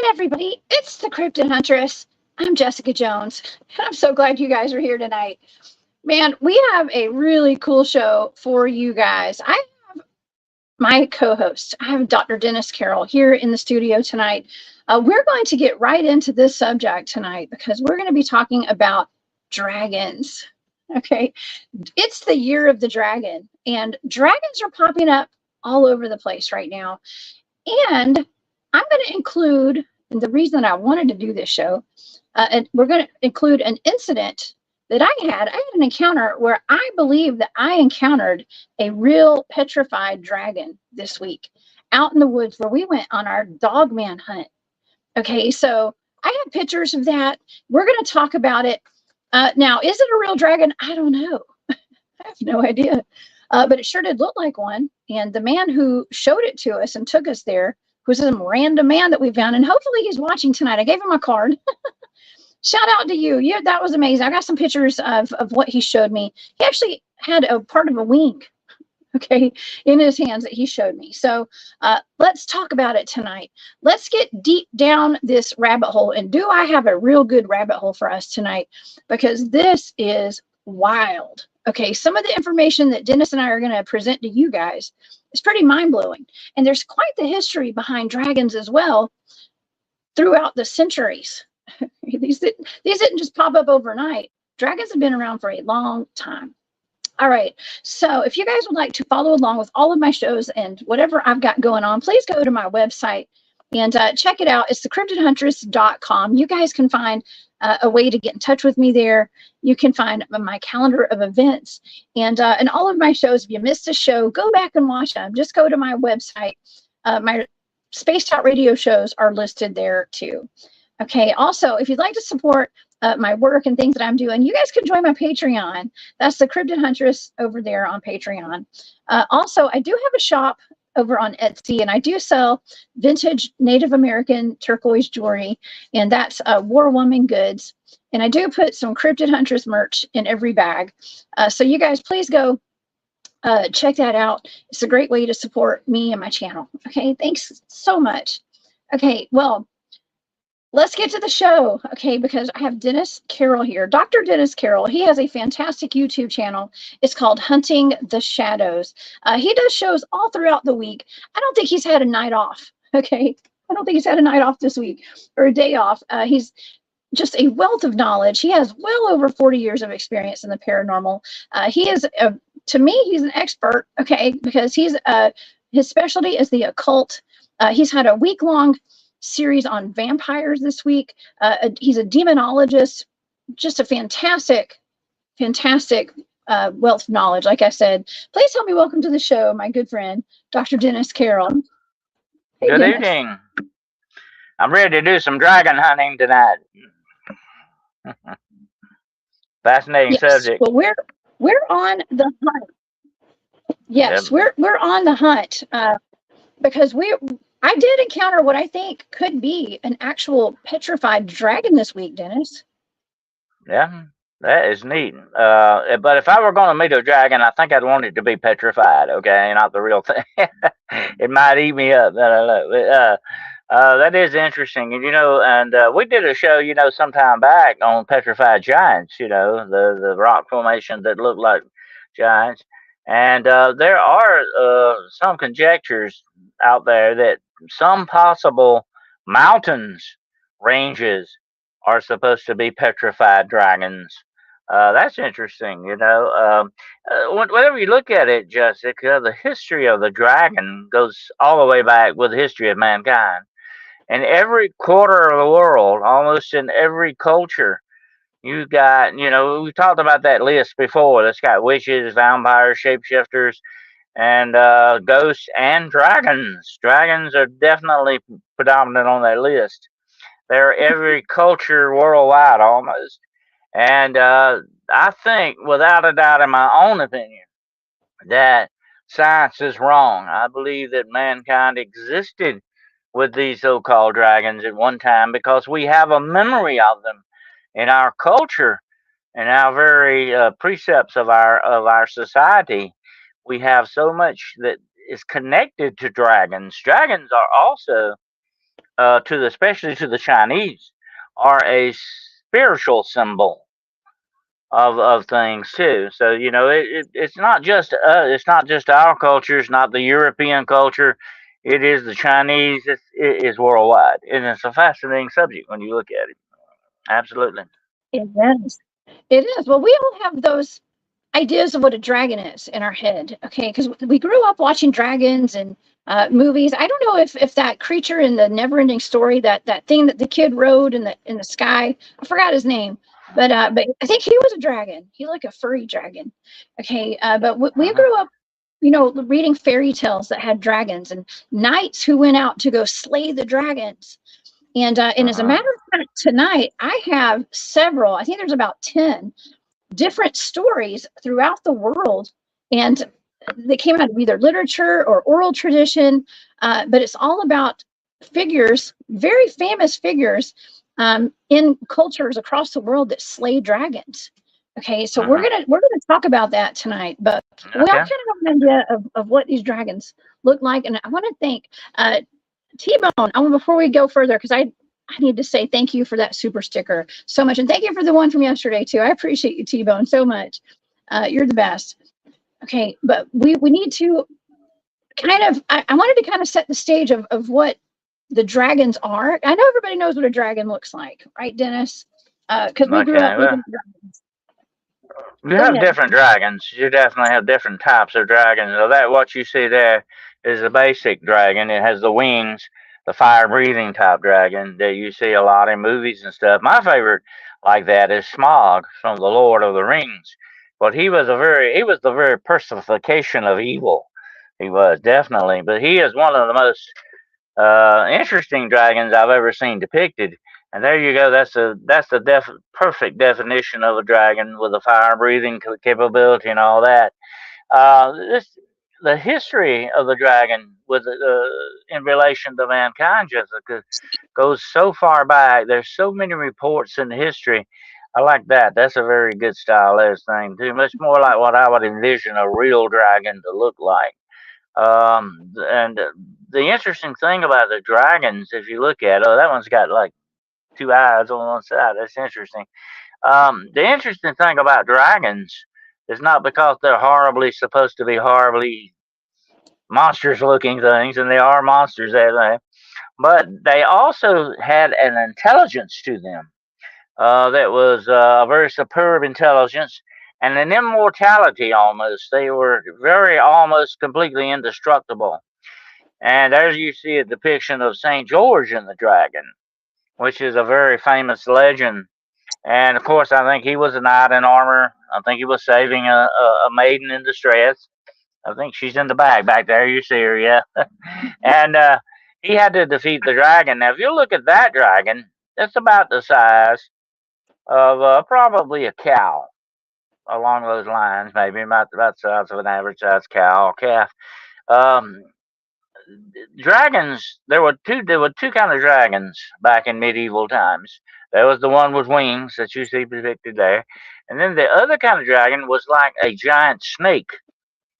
everybody, it's the Cryptid Huntress. I'm Jessica Jones, and I'm so glad you guys are here tonight. Man, we have a really cool show for you guys. I have my co-host, I have Dr. Dennis Carroll here in the studio tonight. We're going to get right into this subject tonight because we're going to be talking about dragons. Okay, it's the year of the dragon, and dragons are popping up all over the place right now. And I'm going to include, and the reason I wanted to do this show, and we're going to include an incident that I had. I had an encounter where I believe that I encountered a real petrified dragon this week out in the woods where we went on our Dogman hunt. Okay, so I have pictures of that. We're going to talk about it. Now, is it a real dragon? I don't know. I have no idea. But it sure did look like one. And the man who showed it to us and took us there was some random man that we found. And hopefully he's watching tonight. I gave him a card. Shout out to you. Yeah, that was amazing. I got some pictures of what he showed me. He actually had a part of a wing, okay, in his hands that he showed me. So let's talk about it tonight. Let's get deep down this rabbit hole. And do I have a real good rabbit hole for us tonight? Because this is wild. Okay, some of the information that Dennis and I are going to present to you guys is pretty mind-blowing. And there's quite the history behind dragons as well throughout the centuries. These didn't just pop up overnight. Dragons have been around for a long time. All right, so if you guys would like to follow along with all of my shows and whatever I've got going on, please go to my website and check it out. It's thecryptidhuntress.com. You guys can find a way to get in touch with me there. You can find my calendar of events and all of my shows. If you missed a show, go back and watch them. Just go to my website. My Spaced Out radio shows are listed there too. Okay, also, if you'd like to support my work and things that I'm doing, you guys can join my Patreon. That's the Cryptid Huntress over there on Patreon. Also, I do have a shop over on Etsy, and I do sell vintage Native American turquoise jewelry, and that's War Woman goods. And I do put some Cryptid Huntress merch in every bag. So you guys, please go check that out. It's a great way to support me and my channel. Okay, thanks so much. Okay, well, let's get to the show, okay, because I have Dennis Carroll here. Dr. Dennis Carroll, he has a fantastic YouTube channel. It's called Hunting the Shadows. He does shows all throughout the week. I don't think he's had a night off, okay? I don't think he's had a night off this week or a day off. He's just a wealth of knowledge. He has well over 40 years of experience in the paranormal. He is, to me, he's an expert, okay, because his specialty is the occult. He's had a week-long series on vampires this week. He's a demonologist, just a fantastic wealth of knowledge. Like I said, please help me welcome to the show my good friend, Dr. Dennis Carroll. Hey, good Dennis. Evening. I'm ready to do some dragon hunting tonight. Fascinating subject. Well, we're on the hunt. Yes, yep. we're on the hunt because I did encounter what I think could be an actual petrified dragon this week, Dennis. Yeah, that is neat. But if I were going to meet a dragon, I think I'd want it to be petrified, okay, not the real thing. It might eat me up. That is interesting. And, we did a show, some time back on petrified giants, the rock formations that look like giants. And there are some conjectures out there that some possible mountains ranges are supposed to be petrified dragons. That's interesting, whenever you look at it, Jessica, the history of the dragon goes all the way back with the history of mankind. In every quarter of the world, almost in every culture, you got, we talked about that list before. That's got witches, vampires, shapeshifters, and ghosts and dragons. Dragons are definitely predominant on that list. They're every culture worldwide almost. And I think, without a doubt, in my own opinion, that science is wrong. I believe that mankind existed with these so-called dragons at one time because we have a memory of them in our culture and our very precepts of our society. We have so much that is connected to dragons. Dragons are also especially to the Chinese, are a spiritual symbol of things too. So it's not just our culture. It's not the European culture. It is the Chinese. It is worldwide, and it's a fascinating subject when you look at it. Absolutely. It is. It is. Well, we all have those ideas of what a dragon is in our head, okay? Because we grew up watching dragons and movies. I don't know if that creature in the Never-Ending Story, that thing that the kid rode in the sky, I forgot his name, but I think he was a dragon. He like a furry dragon, okay? But we Uh-huh. grew up, reading fairy tales that had dragons and knights who went out to go slay the dragons. And as a Uh-huh. matter of fact, tonight I have several. I think there's about 10 different stories throughout the world, and they came out of either literature or oral tradition, but it's all about figures, very famous figures, in cultures across the world that slay dragons. Okay, so we're Uh-huh. gonna talk about that tonight, but we all Okay. kind of have an idea of what these dragons look like, and I want to thank T-Bone. I want before we go further, because I need to say thank you for that super sticker so much. And thank you for the one from yesterday, too. I appreciate you, T-Bone, so much. You're the best. Okay, but we need to kind of, I wanted to kind of set the stage of what the dragons are. I know everybody knows what a dragon looks like, right, Dennis? Because we grew Okay. up Well, with dragons. you Go have ahead. different dragons. You definitely have different types of dragons. So that what you see there is a basic dragon. It has the wings, the fire-breathing type dragon that you see a lot in movies and stuff. My favorite like that is Smog from the Lord of the Rings. But he was the very personification of evil. He was definitely, but he is one of the most interesting dragons I've ever seen depicted. And there you go. That's the perfect definition of a dragon with a fire breathing capability and all that. This the history of the dragon with in relation to mankind, Jessica, goes so far back. There's so many reports in the history. I like that. That's a very good stylized thing too. Much more like what I would envision a real dragon to look like. And the interesting thing about the dragons, if you look at, that one's got like two eyes on one side. That's interesting. The interesting thing about dragons is not because they're horribly supposed to be horribly monstrous looking things, and they are monsters, but they also had an intelligence to them that was a very superb intelligence and an immortality almost. They were very almost completely indestructible. And there you see a depiction of St. George and the Dragon, which is a very famous legend. And of course, I think he was a knight in armor. I think he was saving a maiden in distress. I think she's in the back there. You see her, yeah. And he had to defeat the dragon. Now, if you look at that dragon, it's about the size of probably a cow, along those lines, maybe about the size of an average size cow or calf. Um, Dragons, there were two kind of dragons back in medieval times. There was the one with wings that you see depicted there, and then the other kind of dragon was like a giant snake.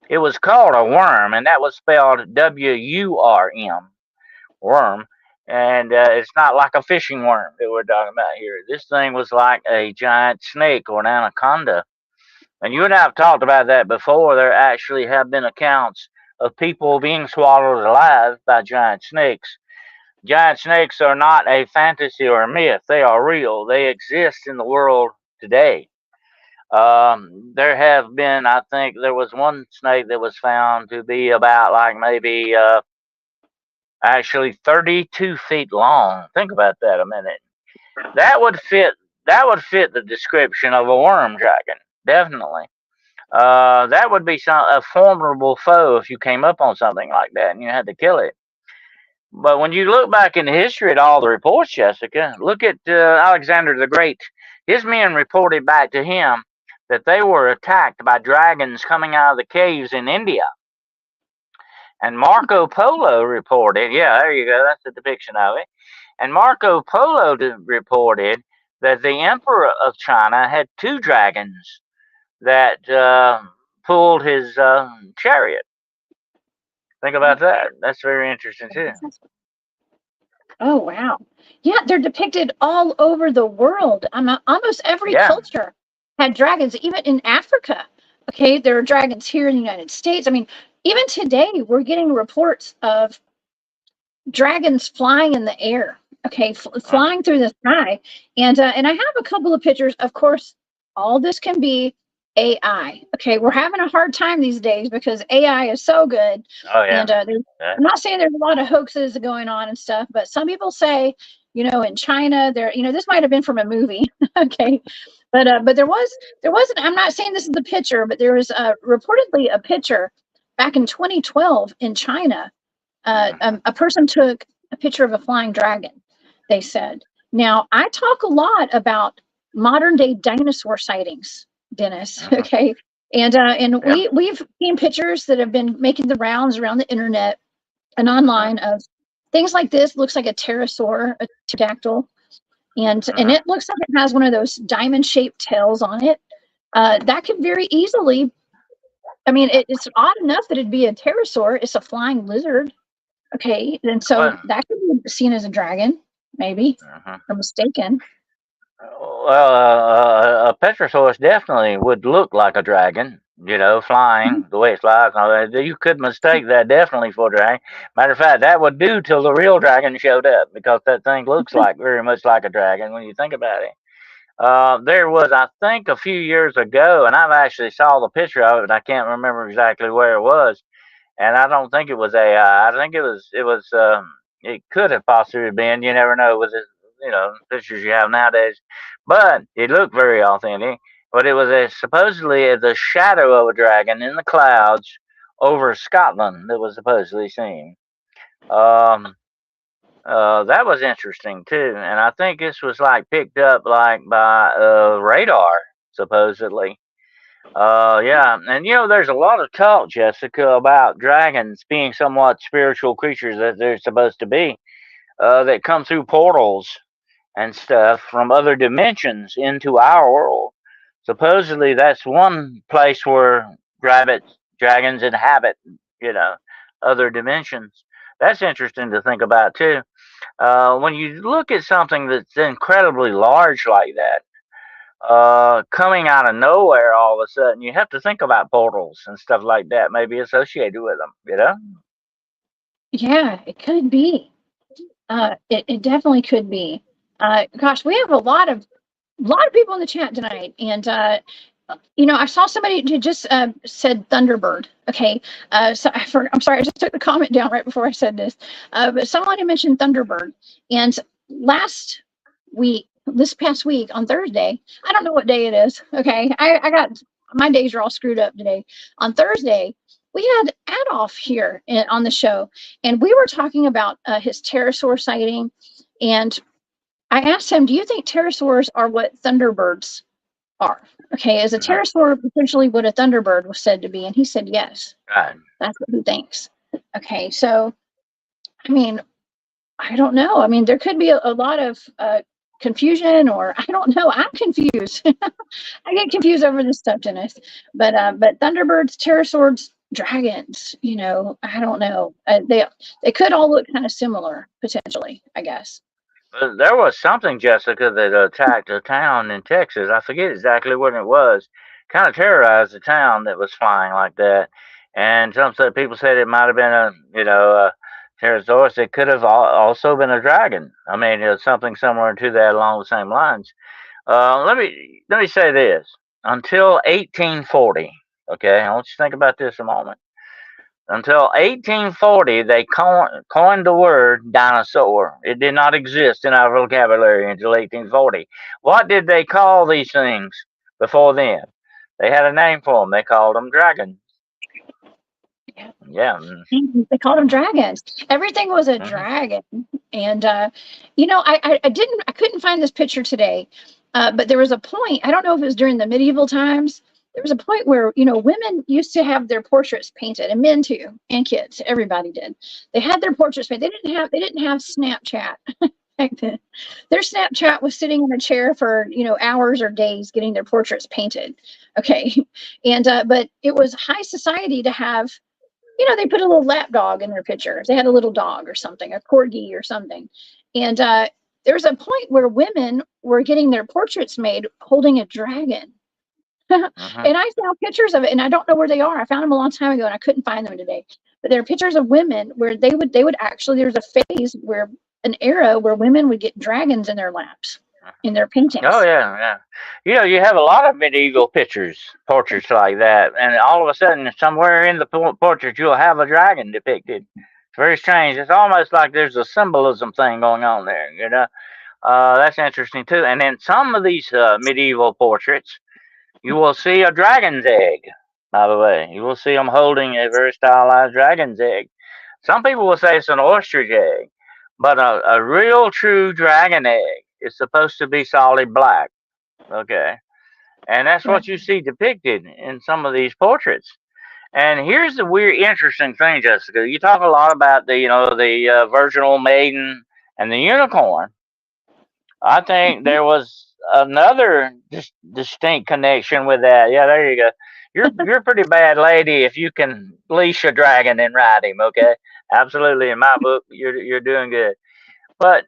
It was called a worm, and that was spelled WURM, worm. And it's not like a fishing worm that we're talking about here. This thing was like a giant snake or an anaconda. And you and I have talked about that before. There actually have been accounts of people being swallowed alive by giant snakes. Giant snakes are not a fantasy or a myth. They are real. They exist in the world today. There have been, I think, there was one snake that was found to be about like maybe actually 32 feet long. Think about that a minute. That would fit. That would fit the description of a worm dragon, definitely. That would be a formidable foe if you came up on something like that and you had to kill it. But when you look back in history at all the reports, Jessica, look at Alexander the Great. His men reported back to him that they were attacked by dragons coming out of the caves in India. And Marco Polo reported, yeah, there you go, that's the depiction of it. And Marco Polo reported that the emperor of China had two dragons that pulled his chariot. Think about that. That's very interesting too. Oh, wow. Yeah, they're depicted all over the world. Almost every Yeah. culture had dragons, even in Africa. Okay, there are dragons here in the United States. I mean, even today, we're getting reports of dragons flying in the air. Okay, flying through the sky, and I have a couple of pictures. Of course, all this can be AI. Okay, we're having a hard time these days because AI is so good, Oh yeah. and I'm not saying there's a lot of hoaxes going on and stuff, but some people say, in China, this might have been from a movie. Okay, but there wasn't. I'm not saying this is the picture, but there was reportedly a picture back in 2012 in China. A person took a picture of a flying dragon, they said. Now, I talk a lot about modern day dinosaur sightings, Dennis. Okay. And we've seen pictures that have been making the rounds around the internet and online of things like this. Looks like a pterosaur, a pterodactyl, and it looks like it has one of those diamond shaped tails on it. That could very easily, I mean, it's odd enough that it'd be a pterosaur. It's a flying lizard. Okay, and so Well, that could be seen as a dragon, maybe, or mistaken. well, a Petrosaurus definitely would look like a dragon, flying the way it flies. You could mistake that definitely for a dragon. Matter of fact, that would do till the real dragon showed up because that thing looks like very much like a dragon when you think about it. There was, I think, a few years ago, and I've actually saw the picture of it. I can't remember exactly where it was, and I don't think it was AI. I think it could have possibly been. You never know with the pictures you have nowadays, but it looked very authentic. But it was supposedly the shadow of a dragon in the clouds over Scotland that was supposedly seen. Um, that was interesting too, and I think this was like picked up like by radar supposedly. Yeah, and there's a lot of talk, Jessica, about dragons being somewhat spiritual creatures that they're supposed to be, that come through portals and stuff from other dimensions into our world. Supposedly, that's one place where dragons inhabit, you know, other dimensions. That's interesting to think about too. When you look at something that's incredibly large like that, coming out of nowhere all of a sudden, you have to think about portals and stuff like that, maybe associated with them. Yeah, it could be. It definitely could be. Gosh, we have a lot of people in the chat tonight, and I saw somebody who just said Thunderbird. Okay, so I'm sorry, I just took the comment down right before I said this, but someone had mentioned Thunderbird, and this past week on Thursday, I don't know what day it is. Okay, I got my days are all screwed up today. On Thursday, we had Adolf here on the show, and we were talking about his pterosaur sighting, and I asked him, "Do you think pterosaurs are what thunderbirds are?" Okay, is a Mhm. pterosaur potentially what a thunderbird was said to be? And he said yes. Right. That's what he thinks. Okay, so I mean, I don't know. I mean, there could be a lot of confusion, or I don't know. I'm confused. I get confused over this stuff, Dennis. But thunderbirds, pterosaurs, dragons. I don't know. They could all look kind of similar potentially, I guess. There was something, Jessica, that attacked a town in Texas. I forget exactly what it was. Kind of terrorized the town that was flying like that. And people said it might have been a pterosaurus. It could have also been a dragon. I mean, something similar to that along the same lines. Let me say this. Until 1840, okay, I want you to think about this a moment. Until 1840, they coined the word dinosaur. It did not exist in our vocabulary until 1840. What did they call these things before then? They had a name for them. They called them dragons. Yeah. Yeah. They called them Mm-hmm. dragons. Everything was a Mm-hmm. dragon. And I couldn't find this picture today, but there was a point. I don't know if it was during the medieval times. There was a point where women used to have their portraits painted, and men too, and kids. Everybody did. They had their portraits painted. They didn't have Snapchat back then. Their Snapchat was sitting in a chair for hours or days getting their portraits painted. Okay, and but it was high society to have, they put a little lap dog in their picture. They had a little dog or something, a corgi or something. And there's a point where women were getting their portraits made holding a dragon. And I found pictures of it, and I don't know where they are. I found them a long time ago, and I couldn't find them today. But there are pictures of women where they would actually, there's a phase where an era where women would get dragons in their laps in their paintings. Oh yeah. You have a lot of medieval portraits like that, and all of a sudden, somewhere in the portrait, you'll have a dragon depicted. It's very strange. It's almost like there's a symbolism thing going on there. That's interesting too. And in some of these medieval portraits, you will see a dragon's egg. By the way, you will see them holding a very stylized dragon's egg. Some people will say it's an ostrich egg, but a real true dragon egg is supposed to be solid black. Okay. And that's what you see depicted in some of these portraits. And here's the weird, interesting thing, Jessica. You talk a lot about the virginal maiden and the unicorn. I think there was another distinct connection with that. Yeah, there you go. You're a pretty bad lady if you can leash a dragon and ride him. Okay, absolutely. In my book, you're doing good. But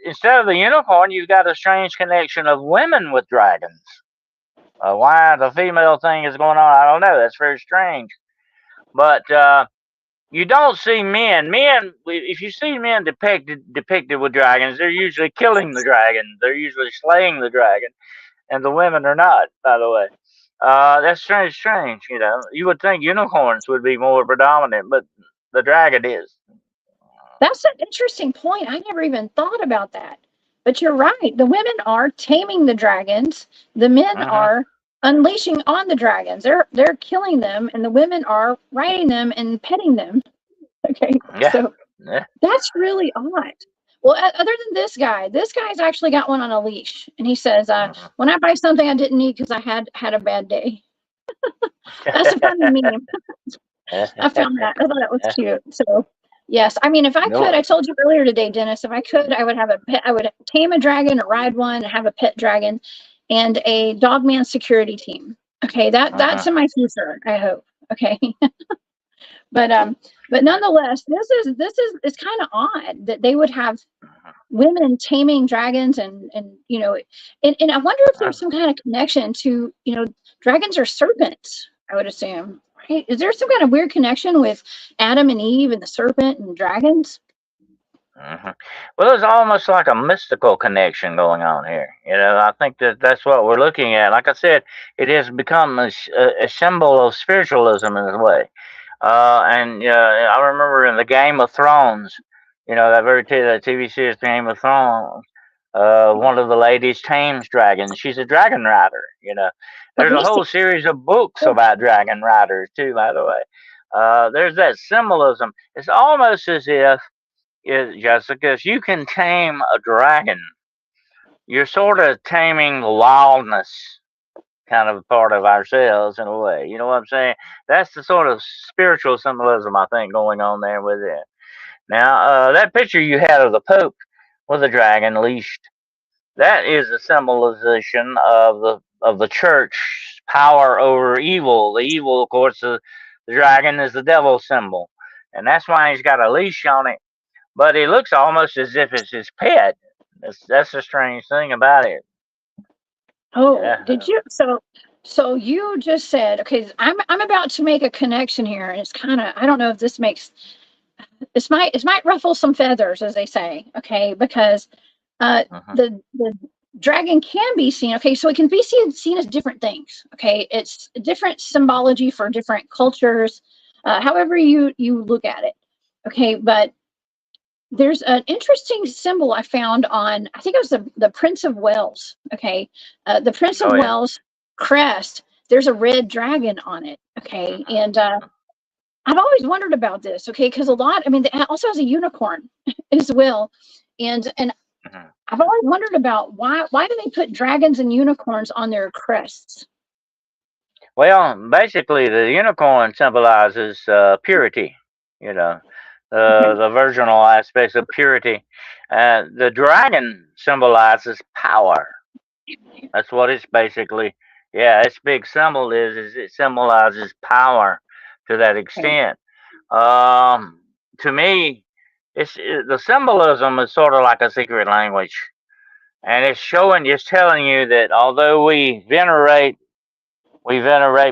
instead of the unicorn, you've got a strange connection of women with dragons. Why the female thing is going on, I don't know. That's very strange. But you don't see men. If you see men depicted with dragons, they're usually killing the dragon. They're usually slaying the dragon, and the women are not. By the way, that's strange. You would think unicorns would be more predominant, but the dragon is. That's an interesting point. I never even thought about that. But you're right. The women are taming the dragons. The men are unleashing on the dragons. They're killing them, and the women are riding them and petting them. Okay, so that's really odd. Well, other than this guy's actually got one on a leash, and he says, "When I buy something I didn't need because I had a bad day." That's a funny meme. I found that. I thought that was cute. So. Yes, I mean, if I could, I told you earlier today, Dennis, if I could, I would have a pet. I would tame a dragon, or ride one, and have a pet dragon, and a Dogman security team. Okay, that's in my future, I hope. Okay, but nonetheless, this is it's kind of odd that they would have women taming dragons, and I wonder if there's some kind of connection to dragons are serpents. I would assume. Right? Is there some kind of weird connection with Adam and Eve and the serpent and dragons? Well, there's almost like a mystical connection going on here. I think that's what we're looking at. Like I said, it has become a symbol of spiritualism in a way. And I remember in the Game of Thrones, that TV series Game of Thrones, one of the ladies tames dragons. She's a dragon rider. There's a whole series of books about dragon riders too, by the way. There's that symbolism. It's almost as if, Jessica, if you can tame a dragon, you're sort of taming the wildness kind of part of ourselves in a way. You know what I'm saying? That's the sort of spiritual symbolism I think going on there with it. Now, that picture you had of the Pope with a dragon leashed, that is a symbolization of the church's power over evil. The evil, of course, the dragon is the devil's symbol, and that's why he's got a leash on it. But it looks almost as if it's his pet. That's the strange thing about it. Oh, yeah. Did you? So you just said, okay, I'm about to make a connection here, and it's kind of, I don't know if this might ruffle some feathers, as they say, okay, because the dragon can be seen, okay, so it can be seen as different things, okay, it's different symbology for different cultures, however you look at it, okay, but there's an interesting symbol I found on, I think it was the Prince of Wales, okay, the Prince of Wales crest, there's a red dragon on it, okay, and I've always wondered about this, okay, because it also has a unicorn as well, and I've always wondered about why do they put dragons and unicorns on their crests? Well, basically, the unicorn symbolizes purity, the virginal aspects of purity. The dragon symbolizes power. That's what it's basically. Yeah, its big symbol is it symbolizes power to that extent. To me, the symbolism is sort of like a secret language, and it's telling you that although we venerate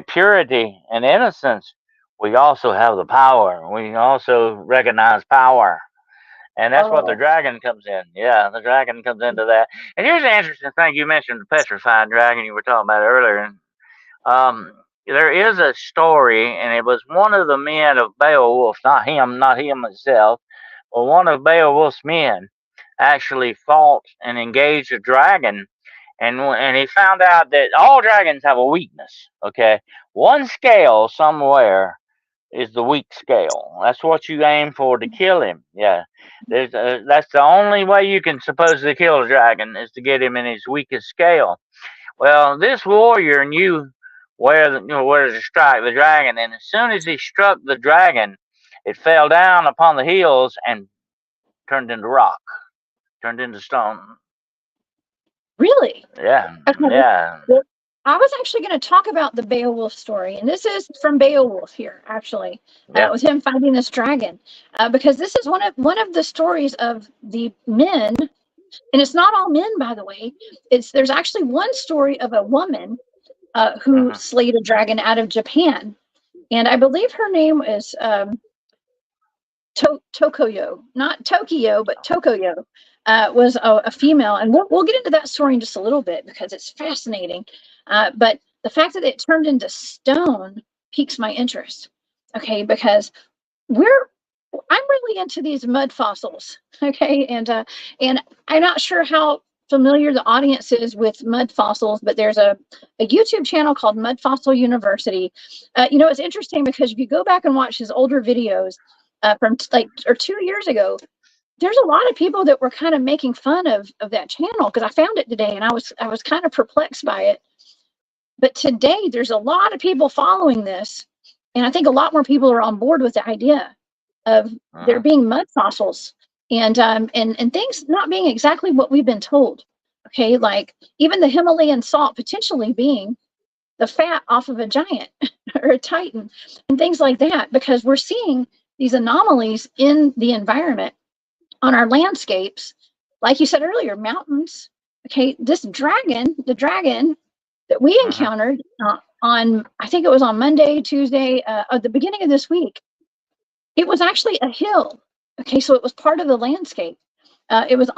purity and innocence, we also have the power. We also recognize power. And that's what the Oh, dragon comes in. Yeah, the dragon comes into that. And here's an interesting thing. You mentioned the petrified dragon you were talking about earlier. Um, there is a story, and it was one of the men of Beowulf, not him himself, but one of Beowulf's men actually fought and engaged a dragon, and he found out that all dragons have a weakness. Okay, one scale somewhere is the weak scale. That's what you aim for to kill him. Yeah, that's the only way you can supposedly kill a dragon is to get him in his weakest scale. Well, this warrior knew where to strike the dragon, and as soon as he struck the dragon, it fell down upon the heels and turned into rock, turned into stone. really? Yeah, Okay. yeah, Well, I was actually going to talk about the Beowulf story, and this is from Beowulf here, actually, yeah. with him fighting this dragon, because this is one of the stories of the men, and it's not all men, by the way. There's actually one story of a woman who Hmm. slayed a dragon out of Japan, and I believe her name is Tokoyo, not Tokyo, but Tokoyo, was a female, and we'll get into that story in just a little bit because it's fascinating. But the fact that it turned into stone piques my interest. Okay, because we're I'm really into these mud fossils. Okay, and I'm not sure how familiar the audience is with mud fossils, but there's a YouTube channel called Mud Fossil University. It's interesting because if you go back and watch his older videos from like or 2 years ago, there's a lot of people that were kind of making fun of that channel because I found it today and I was kind of perplexed by it. But today there's a lot of people following this, and I think a lot more people are on board with the idea of there Hmm. being mud fossils and things not being exactly what we've been told. Okay, like even the Himalayan salt potentially being the fat off of a giant or a titan and things like that, because we're seeing these anomalies in the environment on our landscapes. Like you said earlier, mountains. Okay, the dragon that we Hmm. encountered on, I think it was on Monday, Tuesday, at the beginning of this week, it was actually a hill. Okay, so it was part of the landscape. It was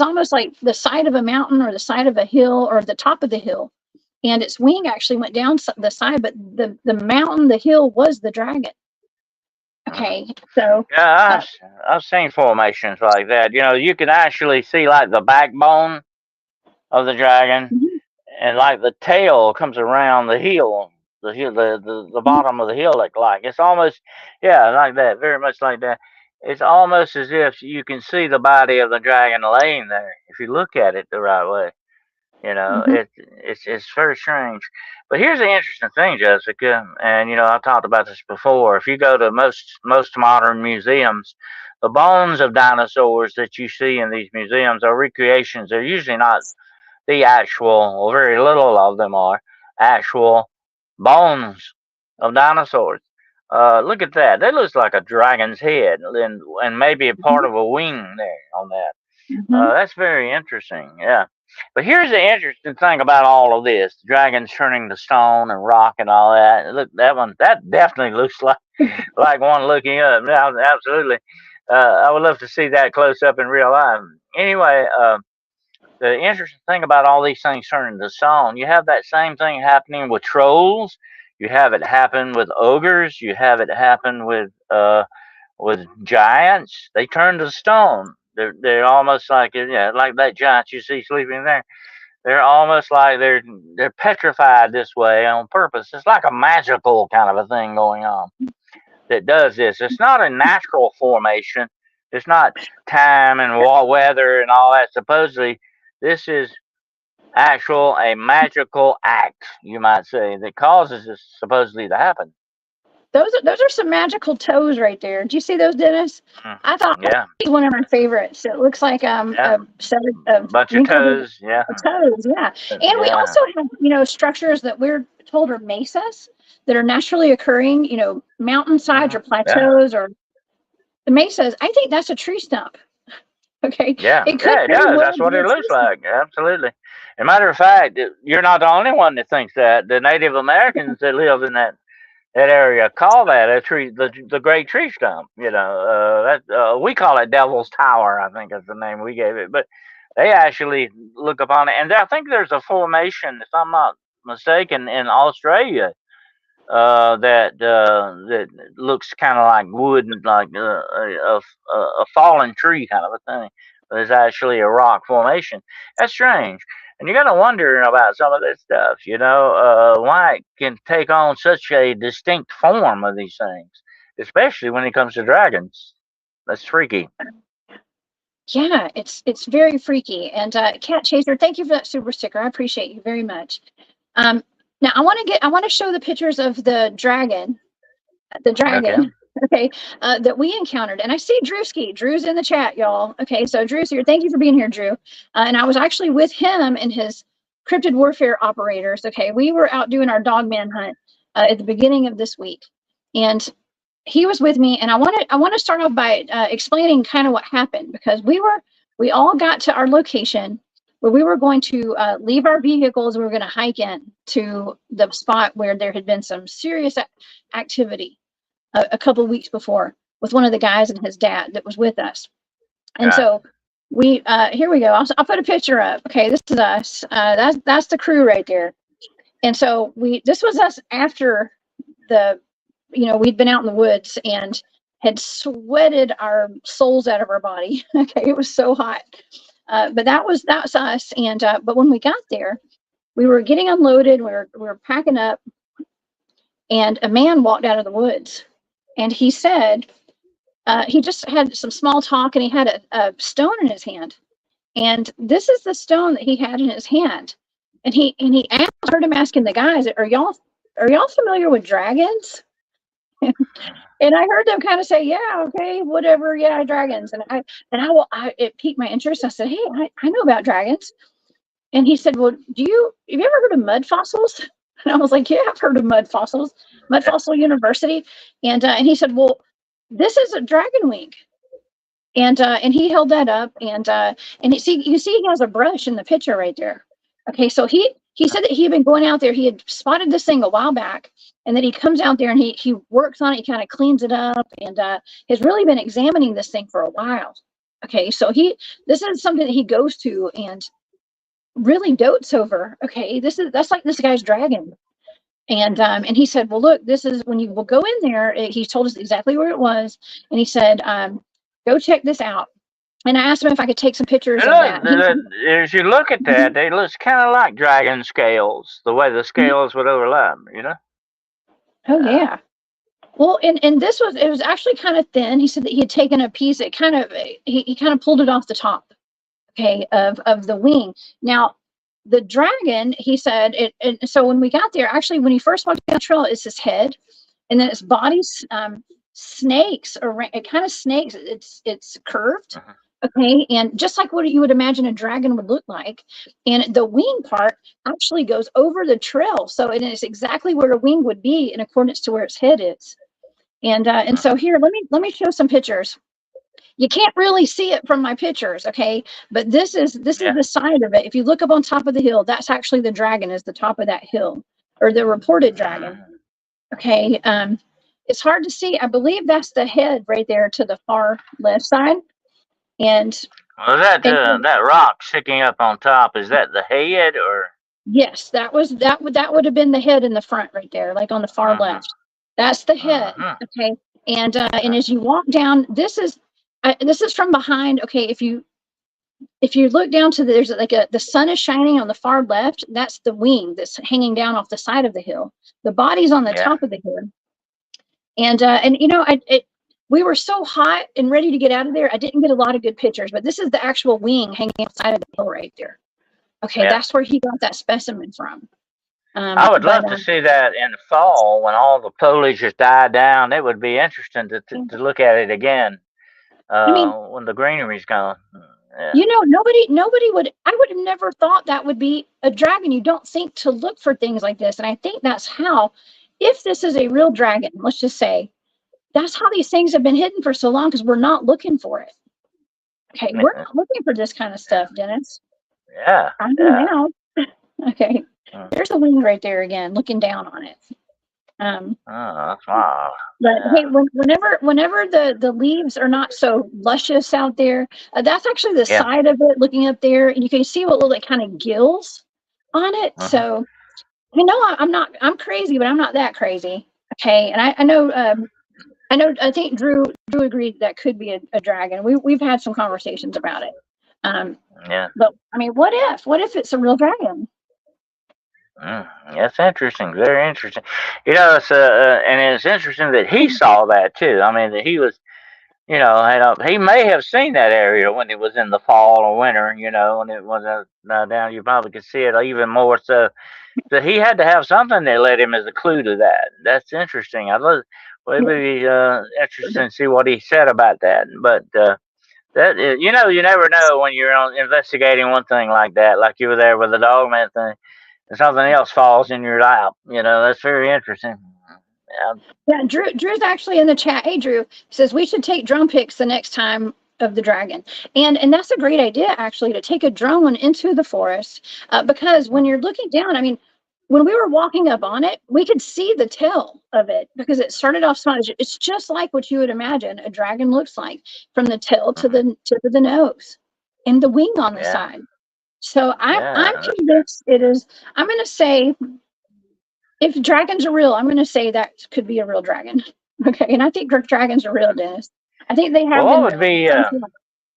almost like the side of a mountain or the side of a hill or the top of the hill. And its wing actually went down the side, but the mountain, the hill was the dragon. Hmm. Okay, so, Yeah, uh, I've seen formations like that. You can actually see like the backbone of the dragon, mhm, and like the tail comes around the heel, the mhm, bottom of the heel. Like it's almost, yeah, like that, very much like that. It's almost as if you can see the body of the dragon laying there if you look at it the right way. mhm, It's very strange. But here's the interesting thing, Jessica, and I've talked about this before. If you go to most modern museums, the bones of dinosaurs that you see in these museums are recreations. They're usually not the actual, or very little of them are actual bones of dinosaurs. Look at that. That looks like a dragon's head, and maybe a part mhm, of a wing there on that. mhm. That's very interesting. Yeah. But here's the interesting thing about all of this: dragons turning to stone and rock and all that. Look, that definitely looks like one looking up. Yeah, absolutely. I would love to see that close up in real life. Anyway, the interesting thing about all these things turning to stone, you have that same thing happening with trolls. You have it happen with ogres. You have it happen with giants. They turn to stone. They're almost like, yeah, like that giant you see sleeping there. They're almost like they're petrified this way on purpose. It's like a magical kind of a thing going on that does this. It's not a natural formation. It's not time and weather and all that. Supposedly, this is actual a magical act, you might say, that causes this supposedly to happen. Those are some magical toes right there. Do you see those, Dennis? I thought Yeah, he's one of my favorites. It looks like yeah, a set of bunch of wrinkled toes. Yeah, toes. Yeah, and we yeah, also have structures that we're told are mesas that are naturally occurring. Mountainsides or yeah. plateaus or The May says, I think that's a tree stump. Okay. Yeah, It could yeah, it very does. well That's what be a it tree looks stump. like. Absolutely. As a matter of fact, you're not the only one that thinks that. The Native Americans that live in that area call that a tree, the great tree stump. We call it Devil's Tower. I think is the name we gave it. But they actually look upon it, and I think there's a formation, if I'm not mistaken, in Australia that looks kind of like wood, like a fallen tree kind of a thing. But it's actually a rock formation. That's strange. And you got to wonder about some of this stuff, why it can take on such a distinct form of these things, especially when it comes to dragons. That's freaky. Yeah, it's very freaky. And Cat Chaser, thank you for that super sticker. I appreciate you very much. Now I want to show the pictures of the dragon, Okay. okay, that we encountered. And I see Drewski. Drew's in the chat, y'all. Okay, so Drew's here. Thank you for being here, Drew. And I was actually with him and his cryptid warfare operators. Okay, we were out doing our Dogman hunt at the beginning of this week, and he was with me. And I want to start off by explaining kind of what happened, because we all got to our location where we were going to leave our vehicles. We were going to hike in to the spot where there had been some serious activity a couple of weeks before with one of the guys and his dad that was with us. And so we here we go. I'll put a picture up. Okay, this is us. That's the crew right there. And so this was us after we'd been out in the woods and had sweated our souls out of our body. Okay, it was so hot. But that was us. And but when we got there, we were getting unloaded. We were packing up, and a man walked out of the woods. And he said, he just had some small talk, and he had a stone in his hand. And this is the stone that he had in his hand. And he heard him asking the guys, are y'all familiar with dragons? And I heard them kind of say, yeah, okay, whatever, yeah, dragons. And it piqued my interest. I said, hey, I know about dragons. And he said, well, have you ever heard of mud fossils? And I was like, yeah, I've heard of mud fossils, Mud Fossil University. And he said, well, this is a dragon wing. And he held that up, and you see he has a brush in the picture right there. Okay, so he said that he had been going out there. He had spotted this thing a while back, and then he comes out there and he works on it. He kind of cleans it up, and has really been examining this thing for a while. Okay, so this is something that he goes to and really dotes over. Okay, that's like this guy's dragon. And he said, well, look, this is when you will go in there. He told us exactly where it was, and he said, go check this out. And I asked him if I could take some pictures of that. As you look at that, they look kind of like dragon scales, the way the scales would overlap, Oh, yeah. Well, and it was actually kind of thin. He said that he had taken a piece, he kind of pulled it off the top, okay, of the wing. Now, the dragon, he said, so when we got there, actually, when he first walked down the trail, it's his head, and then its body snakes, or it kind of snakes. It's curved, okay, and just like what you would imagine a dragon would look like. And the wing part actually goes over the trail, so it is exactly where a wing would be in accordance to where its head is. And so here, let me show some pictures. You can't really see it from my pictures, okay? But this is the side of it. If you look up on top of the hill, that's actually the dragon, is the top of that hill, or the reported dragon. Okay, it's hard to see. I believe that's the head right there to the far left side. And that rock sticking up on top, is that the head, or? Yes, that would have been the head in the front right there, like on the far left. That's the head. Okay, and as you walk down, this is from behind. Okay, if you look down to there's like the sun is shining on the far left. That's the wing that's hanging down off the side of the hill. The body's on the top of the hill. And we were so hot and ready to get out of there, I didn't get a lot of good pictures, but this is the actual wing hanging outside of the hill right there. Okay, that's where he got that specimen from. I would love to see that in the fall when all the foliage has died down. It would be interesting to look at it again when the greenery's gone. Nobody would. I would have never thought that would be a dragon. You don't think to look for things like this, and I think that's how. If this is a real dragon, let's just say, that's how these things have been hidden for so long, because we're not looking for it. Okay, we're not looking for this kind of stuff, Dennis. Yeah. I do now. Okay, there's the wing right there again, looking down on it. Oh, that's wild. But hey, whenever the leaves are not so luscious out there, that's actually the side of it looking up there, and you can see what look like kind of gills on it. So you know, I'm crazy, but I'm not that crazy. Okay, and I know I think Drew agreed that could be a dragon. We've had some conversations about it. But I mean, what if it's a real dragon? That's interesting. Very interesting. You know, it's and it's interesting that he saw that too. I mean, that he was, you know, and, he may have seen that area when it was in the fall or winter. You know, when it was down, you probably could see it even more. So that he had to have something that led him as a clue to that. That's interesting. I'd love. Well, it'd be interesting to see what he said about that. But that is, you know, you never know when you're investigating one thing like that, like you were there with the Dogman thing, and something else falls in your lap. You know, that's very interesting. Yeah, Drew's actually in the chat. Hey, Drew says we should take drone pics the next time of the dragon, and that's a great idea actually, to take a drone into the forest, because when you're looking down, I mean, when we were walking up on it, we could see the tail of it because it started off small. It's just like what you would imagine a dragon looks like, from the tail to the tip of the nose and the wing on the side. So I'm convinced it is. I'm going to say, if dragons are real, I'm going to say that could be a real dragon. Okay, and I think dragons are real, Dennis. I think they have Well, been real.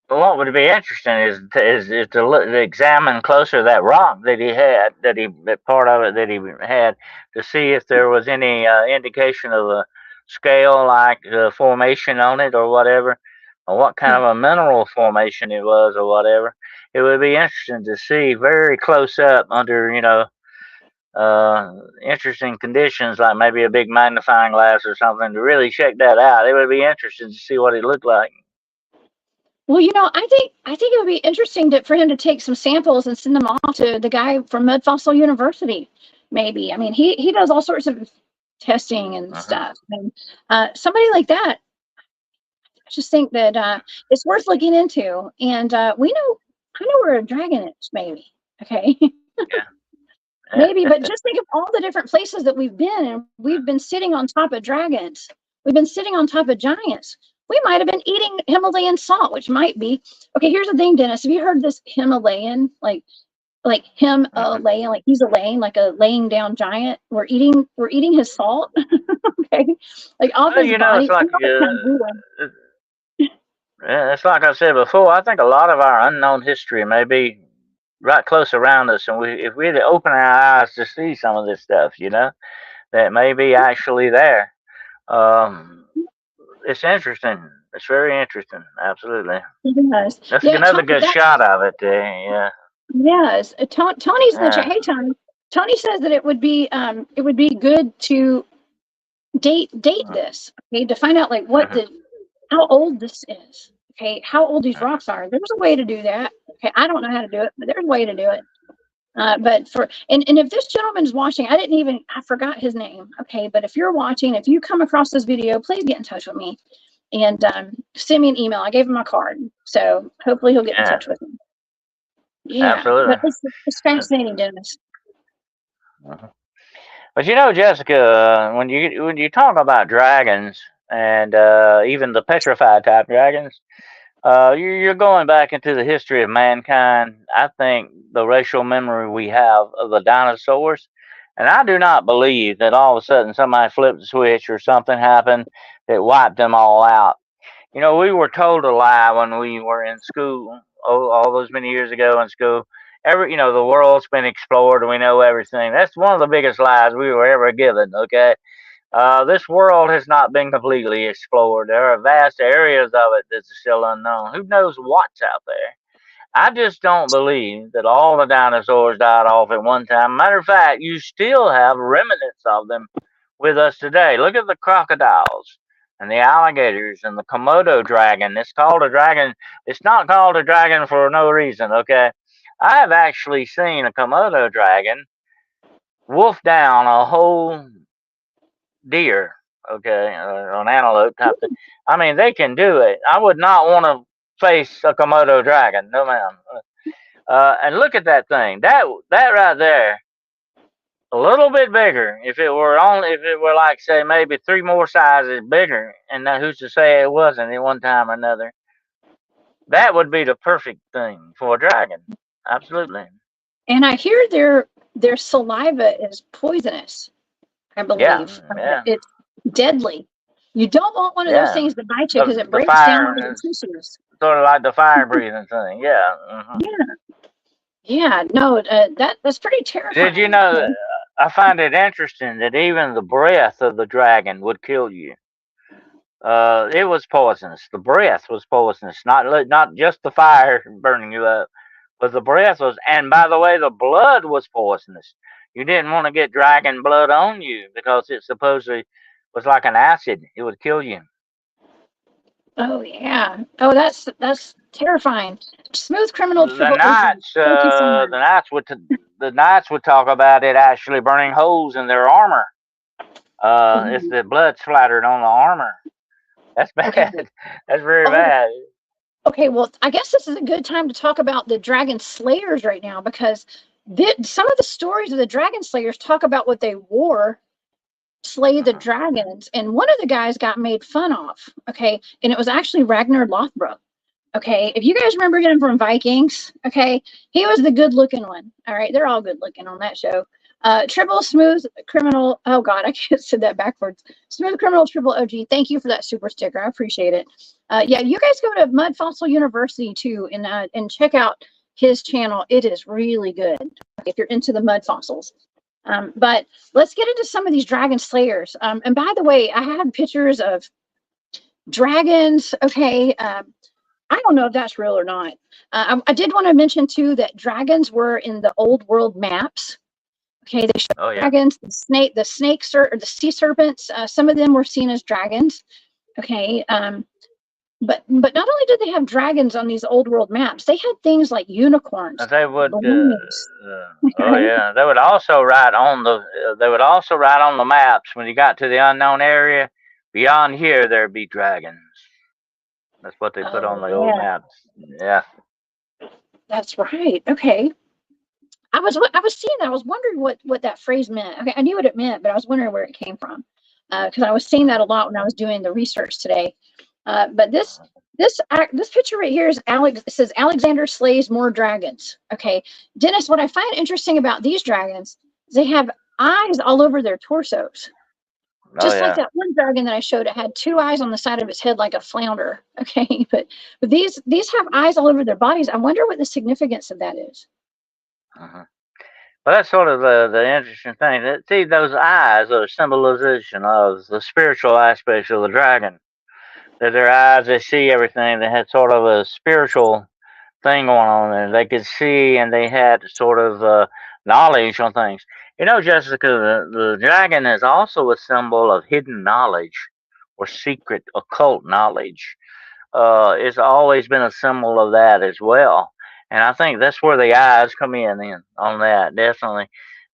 what would be interesting is to examine closer that rock that he had, that part of it that he had, to see if there was any indication of a scale-like formation on it or whatever, or what kind of a mineral formation it was or whatever. It would be interesting to see very close up under, you know, interesting conditions, like maybe a big magnifying glass or something, to really check that out. It would be interesting to see what it looked like. Well, you know, I think it would be interesting for him to take some samples and send them off to the guy from Mud Fossil University. Maybe. I mean, he does all sorts of testing and stuff. And somebody like that, I just think that it's worth looking into. And I know where a dragon is. Maybe. Okay. Maybe, but just think of all the different places that we've been, and we've been sitting on top of dragons. We've been sitting on top of giants. We might have been eating Himalayan salt, which might be. Okay, here's the thing, Dennis. Have you heard this Himalayan, like Himalayan, like he's a laying, like a laying down giant? We're eating his salt. Okay, like off his body. It's like I said before. I think a lot of our unknown history may be right close around us, and if we had to open our eyes to see some of this stuff, you know, that may be actually there. It's interesting. It's very interesting. Absolutely. Yes. That's another good shot of it. Yeah. Yes. Tony's in the chat. Hey, Tony. Tony says that it would be good to date this. Okay, to find out like how old this is. Okay, how old these rocks are. There's a way to do that. Okay, I don't know how to do it, but there's a way to do it. But if this gentleman's watching, I forgot his name. Okay, but if you're watching, if you come across this video, please get in touch with me and send me an email. I gave him my card, so hopefully he'll get in touch with me. Yeah, absolutely. But it's fascinating, Dennis. But you know, Jessica, when you talk about dragons and even the petrified type dragons, you're going back into the history of mankind. I think the racial memory we have of the dinosaurs, and I do not believe that all of a sudden somebody flipped the switch or something happened that wiped them all out. You know, we were told a lie when we were in school, all those many years ago in school. The world's been explored and we know everything. That's one of the biggest lies we were ever given, okay? This world has not been completely explored. There are vast areas of it that's still unknown. Who knows what's out there? I just don't believe that all the dinosaurs died off at one time. Matter of fact, you still have remnants of them with us today. Look at the crocodiles and the alligators and the Komodo dragon. It's called a dragon. It's not called a dragon for no reason, okay? I have actually seen a Komodo dragon wolf down a whole deer okay, an antelope type thing. I mean, they can do it. I would not want to face a Komodo dragon, no ma'am. And look at that thing. That right there, a little bit bigger. If it were like say maybe 3 more sizes bigger, and now who's to say it wasn't at one time or another? That would be the perfect thing for a dragon. Absolutely. And I hear their saliva is poisonous, I Yeah, believe. yeah, It's deadly. You don't want one of those yeah. things to bite you because it The breaks down all fire your is tissues. sort of like the fire breathing thing. Yeah. Yeah, yeah. No, that's pretty Did you terrifying. know? Okay. I find it interesting that even the breath of the dragon would kill you. It was poisonous. The breath was poisonous, not just the fire burning you up, but the breath was. And by the way, the blood was poisonous. You didn't want to get dragon blood on you because it supposedly was like an acid. It would kill you. Oh yeah. Oh, that's terrifying. Smooth Criminal The Triple OG. knights, Thank you so uh, much. the knights would the knights would talk about it actually burning holes in their armor. If Ooh, the blood splattered on the armor, that's okay. bad. That's very Oh, bad. okay. Well, I guess this is a good time to talk about the Dragon Slayers right now because some of the stories of the Dragon Slayers talk about what they wore slay the Mhm. dragons, and one of the guys got made fun of. Okay, and it was actually Ragnar Lothbrok. Okay, if you guys remember him from Vikings, okay, he was the good looking one. All right, they're all good looking on that show. Triple Smooth Criminal. Oh God, I just said that backwards. Smooth Criminal Triple OG. Thank you for that super sticker. I appreciate it. Yeah, you guys go to Mud Fossil University too, and check out his channel. It is really good if you're into the mud fossils. But let's get into some of these dragon slayers. And by the way, I have pictures of dragons. Okay, I don't know if that's real or not. I did want to mention too that dragons were in the old world maps. Okay, they show Oh yeah. dragons, the snakes or the sea serpents. Some of them were seen as dragons. Okay, but not only did they have dragons on these old world maps, they had things like unicorns, They would. balloons. Oh Right? yeah. They would also write on the. They would also write on the maps when you got to the unknown area. Beyond here, there'd be dragons. That's what they put on Oh the old yeah, maps. Yeah. that's right. Okay. I was seeing that. I was wondering what that phrase meant. Okay, I knew what it meant, but I was wondering where it came from because I was seeing that a lot when I was doing the research today. But this picture right here is Alex. It says Alexander slays more dragons. Okay, Dennis. What I find interesting about these dragons is they have eyes all over their torsos, Oh just like yeah. that one dragon that I showed. It had two eyes on the side of its head like a flounder. Okay, but these have eyes all over their bodies. I wonder what the significance of that is. uh Well, that's sort of the interesting thing. See, those eyes are a symbolization of the spiritual aspects of the dragon. That their eyes, they see everything. They had sort of a spiritual thing going on there. They could see and they had sort of knowledge on things. You know, Jessica, the dragon is also a symbol of hidden knowledge or secret occult knowledge. It's always been a symbol of that as well. And I think that's where the eyes come in on that, definitely.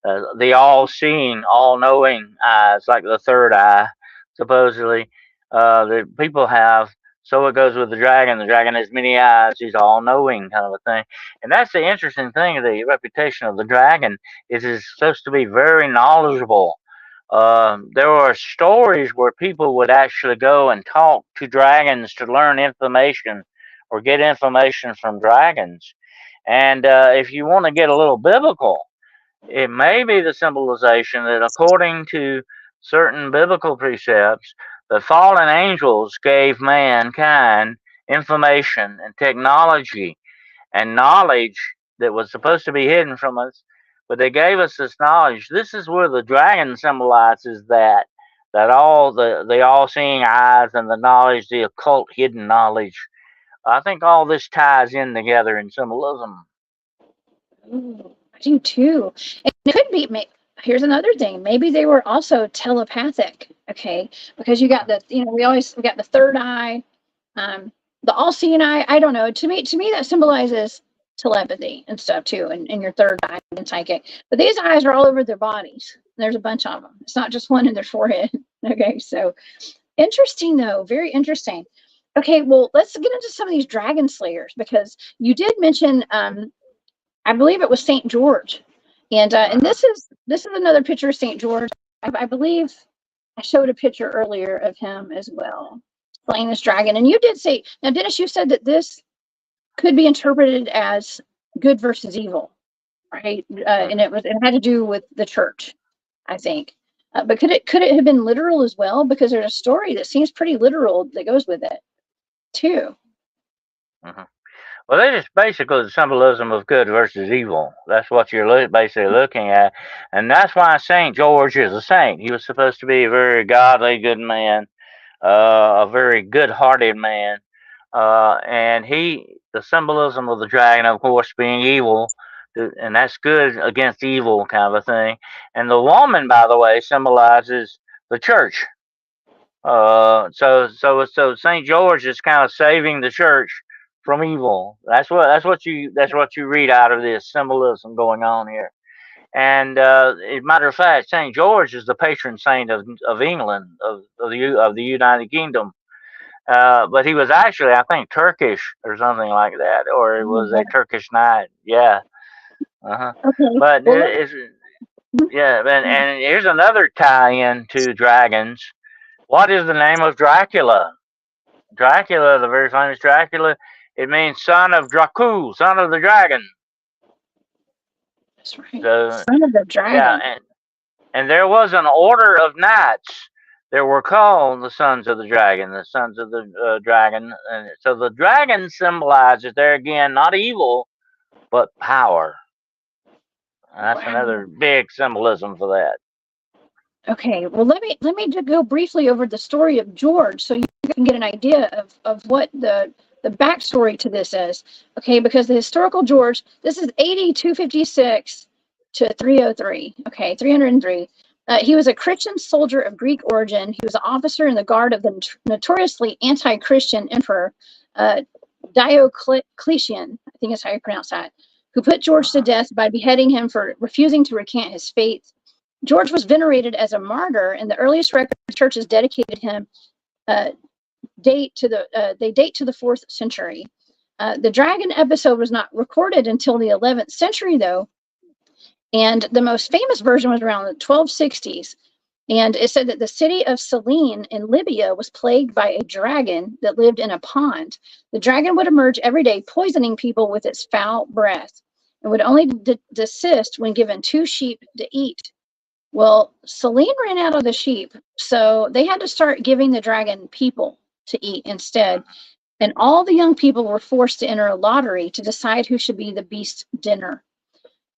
The all seeing, all knowing eyes, like the third eye, supposedly, the people have. So it goes with the dragon. The dragon has many eyes. He's all knowing, kind of a thing. And that's the interesting thing. The reputation of the dragon is it's supposed to be very knowledgeable. There were stories where people would actually go and talk to dragons to learn information or get information from dragons. And if you want to get a little biblical, it may be the symbolization that according to certain biblical precepts, the fallen angels gave mankind information and technology and knowledge that was supposed to be hidden from us, but they gave us this knowledge. This is where the dragon symbolizes that all the all-seeing eyes and the knowledge, the occult hidden knowledge. I think all this ties in together in symbolism. Ooh, I do too. And it could be. Here's another thing. Maybe they were also telepathic. Okay, because you got we got the third eye, um, the all-seeing eye. I don't know. To me, that symbolizes telepathy and stuff too, and your third eye and psychic. But these eyes are all over their bodies. There's a bunch of them. It's not just one in their forehead. Okay, so interesting though, very interesting. Okay, well, let's get into some of these dragon slayers because you did mention, I believe it was Saint George, and this is another picture of Saint George. I believe I showed a picture earlier of him as well, slaying this dragon. And you did say, now, Dennis, you said that this could be interpreted as good versus evil, right? And it had to do with the church, I think. But could it have been literal as well? Because there's a story that seems pretty literal that goes with it too. Mhm. Well, that is basically the symbolism of good versus evil. That's what you're basically looking at. And that's why St. George is a saint. He was supposed to be a very godly, good man, a very good hearted man. And the symbolism of the dragon, of course, being evil, and that's good against evil kind of a thing. And the woman, by the way, symbolizes the church. So Saint George is kind of saving the church from evil. That's what you read out of this symbolism going on here. And as a matter of fact, Saint George is the patron saint of England, of the United Kingdom. But he was actually, I think, Turkish or something like that, or it was a Turkish knight. Yeah. Uh-huh. Okay. But Well, yeah, and here's another tie-in to dragons. What is the name of Dracula? Dracula, the very famous Dracula, it means son of Dracul, son of the dragon. that's right. So Son of the yeah, dragon. and there was an order of knights that were called the sons of the dragon, the sons of the dragon. And so the dragon symbolizes there again not evil but power. And that's Wow. another big symbolism for that. Okay, well, let me just go briefly over the story of George so you can get an idea of what the backstory to this is. Okay, because the historical George, this is AD 256 to 303. Okay, 303. He was a Christian soldier of Greek origin. He was an officer in the guard of the notoriously anti-Christian emperor Diocletian, I think is how you pronounce that, who put George to death by beheading him for refusing to recant his faith. George was venerated as a martyr, and the earliest record churches dedicated him date to the 4th century. The dragon episode was not recorded until the 11th century, though, and the most famous version was around the 1260s. And it said that the city of Selene in Libya was plagued by a dragon that lived in a pond. The dragon would emerge every day, poisoning people with its foul breath, and would only desist when given 2 sheep to eat. Well, Selene ran out of the sheep, so they had to start giving the dragon people to eat instead. And all the young people were forced to enter a lottery to decide who should be the beast's dinner.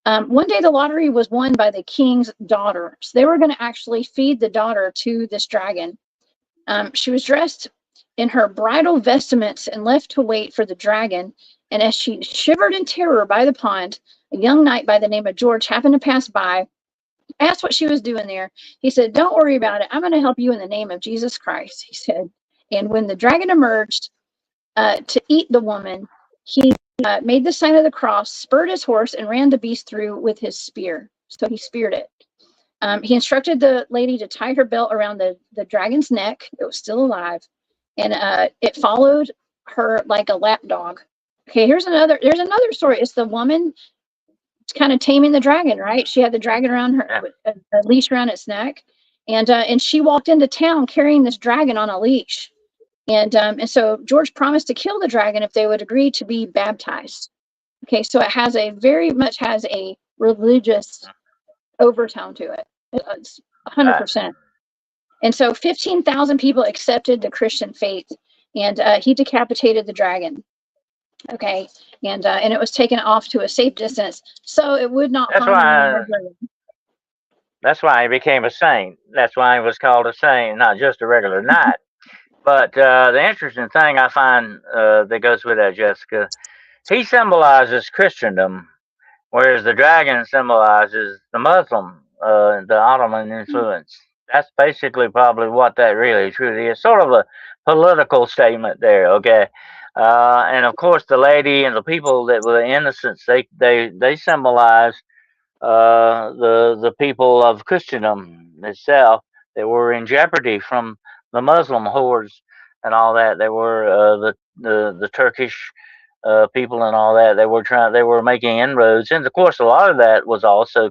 One day, the lottery was won by the king's daughter. So they were going to actually feed the daughter to this dragon. She was dressed in her bridal vestments and left to wait for the dragon. And as she shivered in terror by the pond, a young knight by the name of George happened to pass by, asked what she was doing there. He said, "Don't worry about it. I'm going to help you in the name of Jesus Christ," he said. And when the dragon emerged to eat the woman, he made the sign of the cross, spurred his horse, and ran the beast through with his spear. So he speared it. He instructed the lady to tie her belt around the dragon's neck. It was still alive. And it followed her like a lapdog. Okay, there's another story. It's the woman kind of taming the dragon, right? She had the dragon around her, a leash around its neck, and she walked into town carrying this dragon on a leash, and so George promised to kill the dragon if they would agree to be baptized. Okay, so it has very much has a religious overtone to it. It's 100%. And so 15,000 people accepted the Christian faith, and he decapitated the dragon. Okay, and it was taken off to a safe distance, so it would not That's harm why. anyone. That's why he became a saint. That's why he was called a saint, not just a regular knight. But the interesting thing I find that goes with that, Jessica, he symbolizes Christendom, whereas the dragon symbolizes the Muslim, the Ottoman influence. That's basically probably what that really truly is. Sort of a political statement there, okay? And of course, the lady and the people that were the innocents, they symbolize the people of Christendom itself. that were in jeopardy from the Muslim hordes and all that. They were the Turkish people and all that. They were making inroads, and of course, a lot of that was also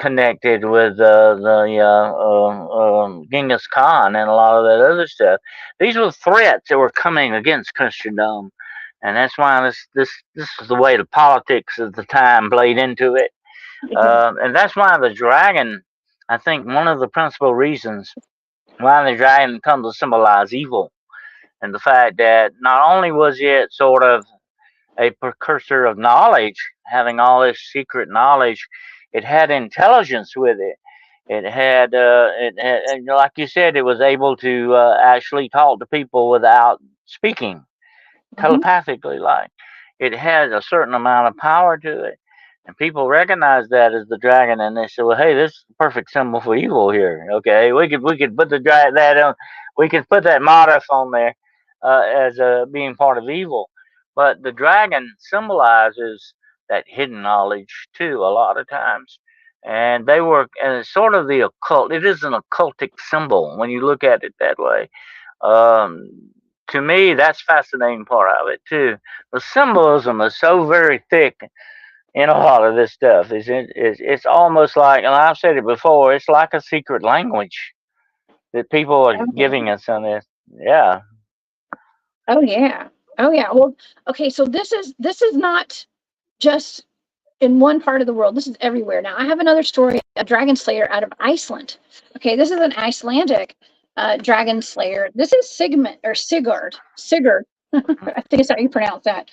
connected with Genghis Khan and a lot of that other stuff. These were threats that were coming against Christendom, and that's why this is the way the politics of the time played into it. And that's why the dragon, I think, one of the principal reasons why the dragon comes to symbolize evil, and the fact that not only was it sort of a precursor of knowledge, having all this secret knowledge, it had intelligence with it. And like you said, it was able to actually talk to people without speaking, telepathically. Like it had a certain amount of power to it, and people recognized that as the dragon, and they said, "Well, hey, this is the perfect symbol for evil here. Okay, we could put the that on, we could put that motif on there as being part of evil." But the dragon symbolizes that hidden knowledge too, a lot of times. And they were sort of the occult. It is an occultic symbol when you look at it that way. Um, to me, that's fascinating part of it too. The symbolism is so very thick in a lot of this stuff. It's almost like, and I've said it before, it's like a secret language that people are giving us on this. Yeah. Oh yeah. Oh yeah. Well, okay, so this is not just in one part of the world. This is everywhere. Now I have another story, a dragon slayer out of Iceland. Okay, this is an Icelandic dragon slayer. This is Sigmund or Sigurd. Sigurd. I think is how you pronounce that.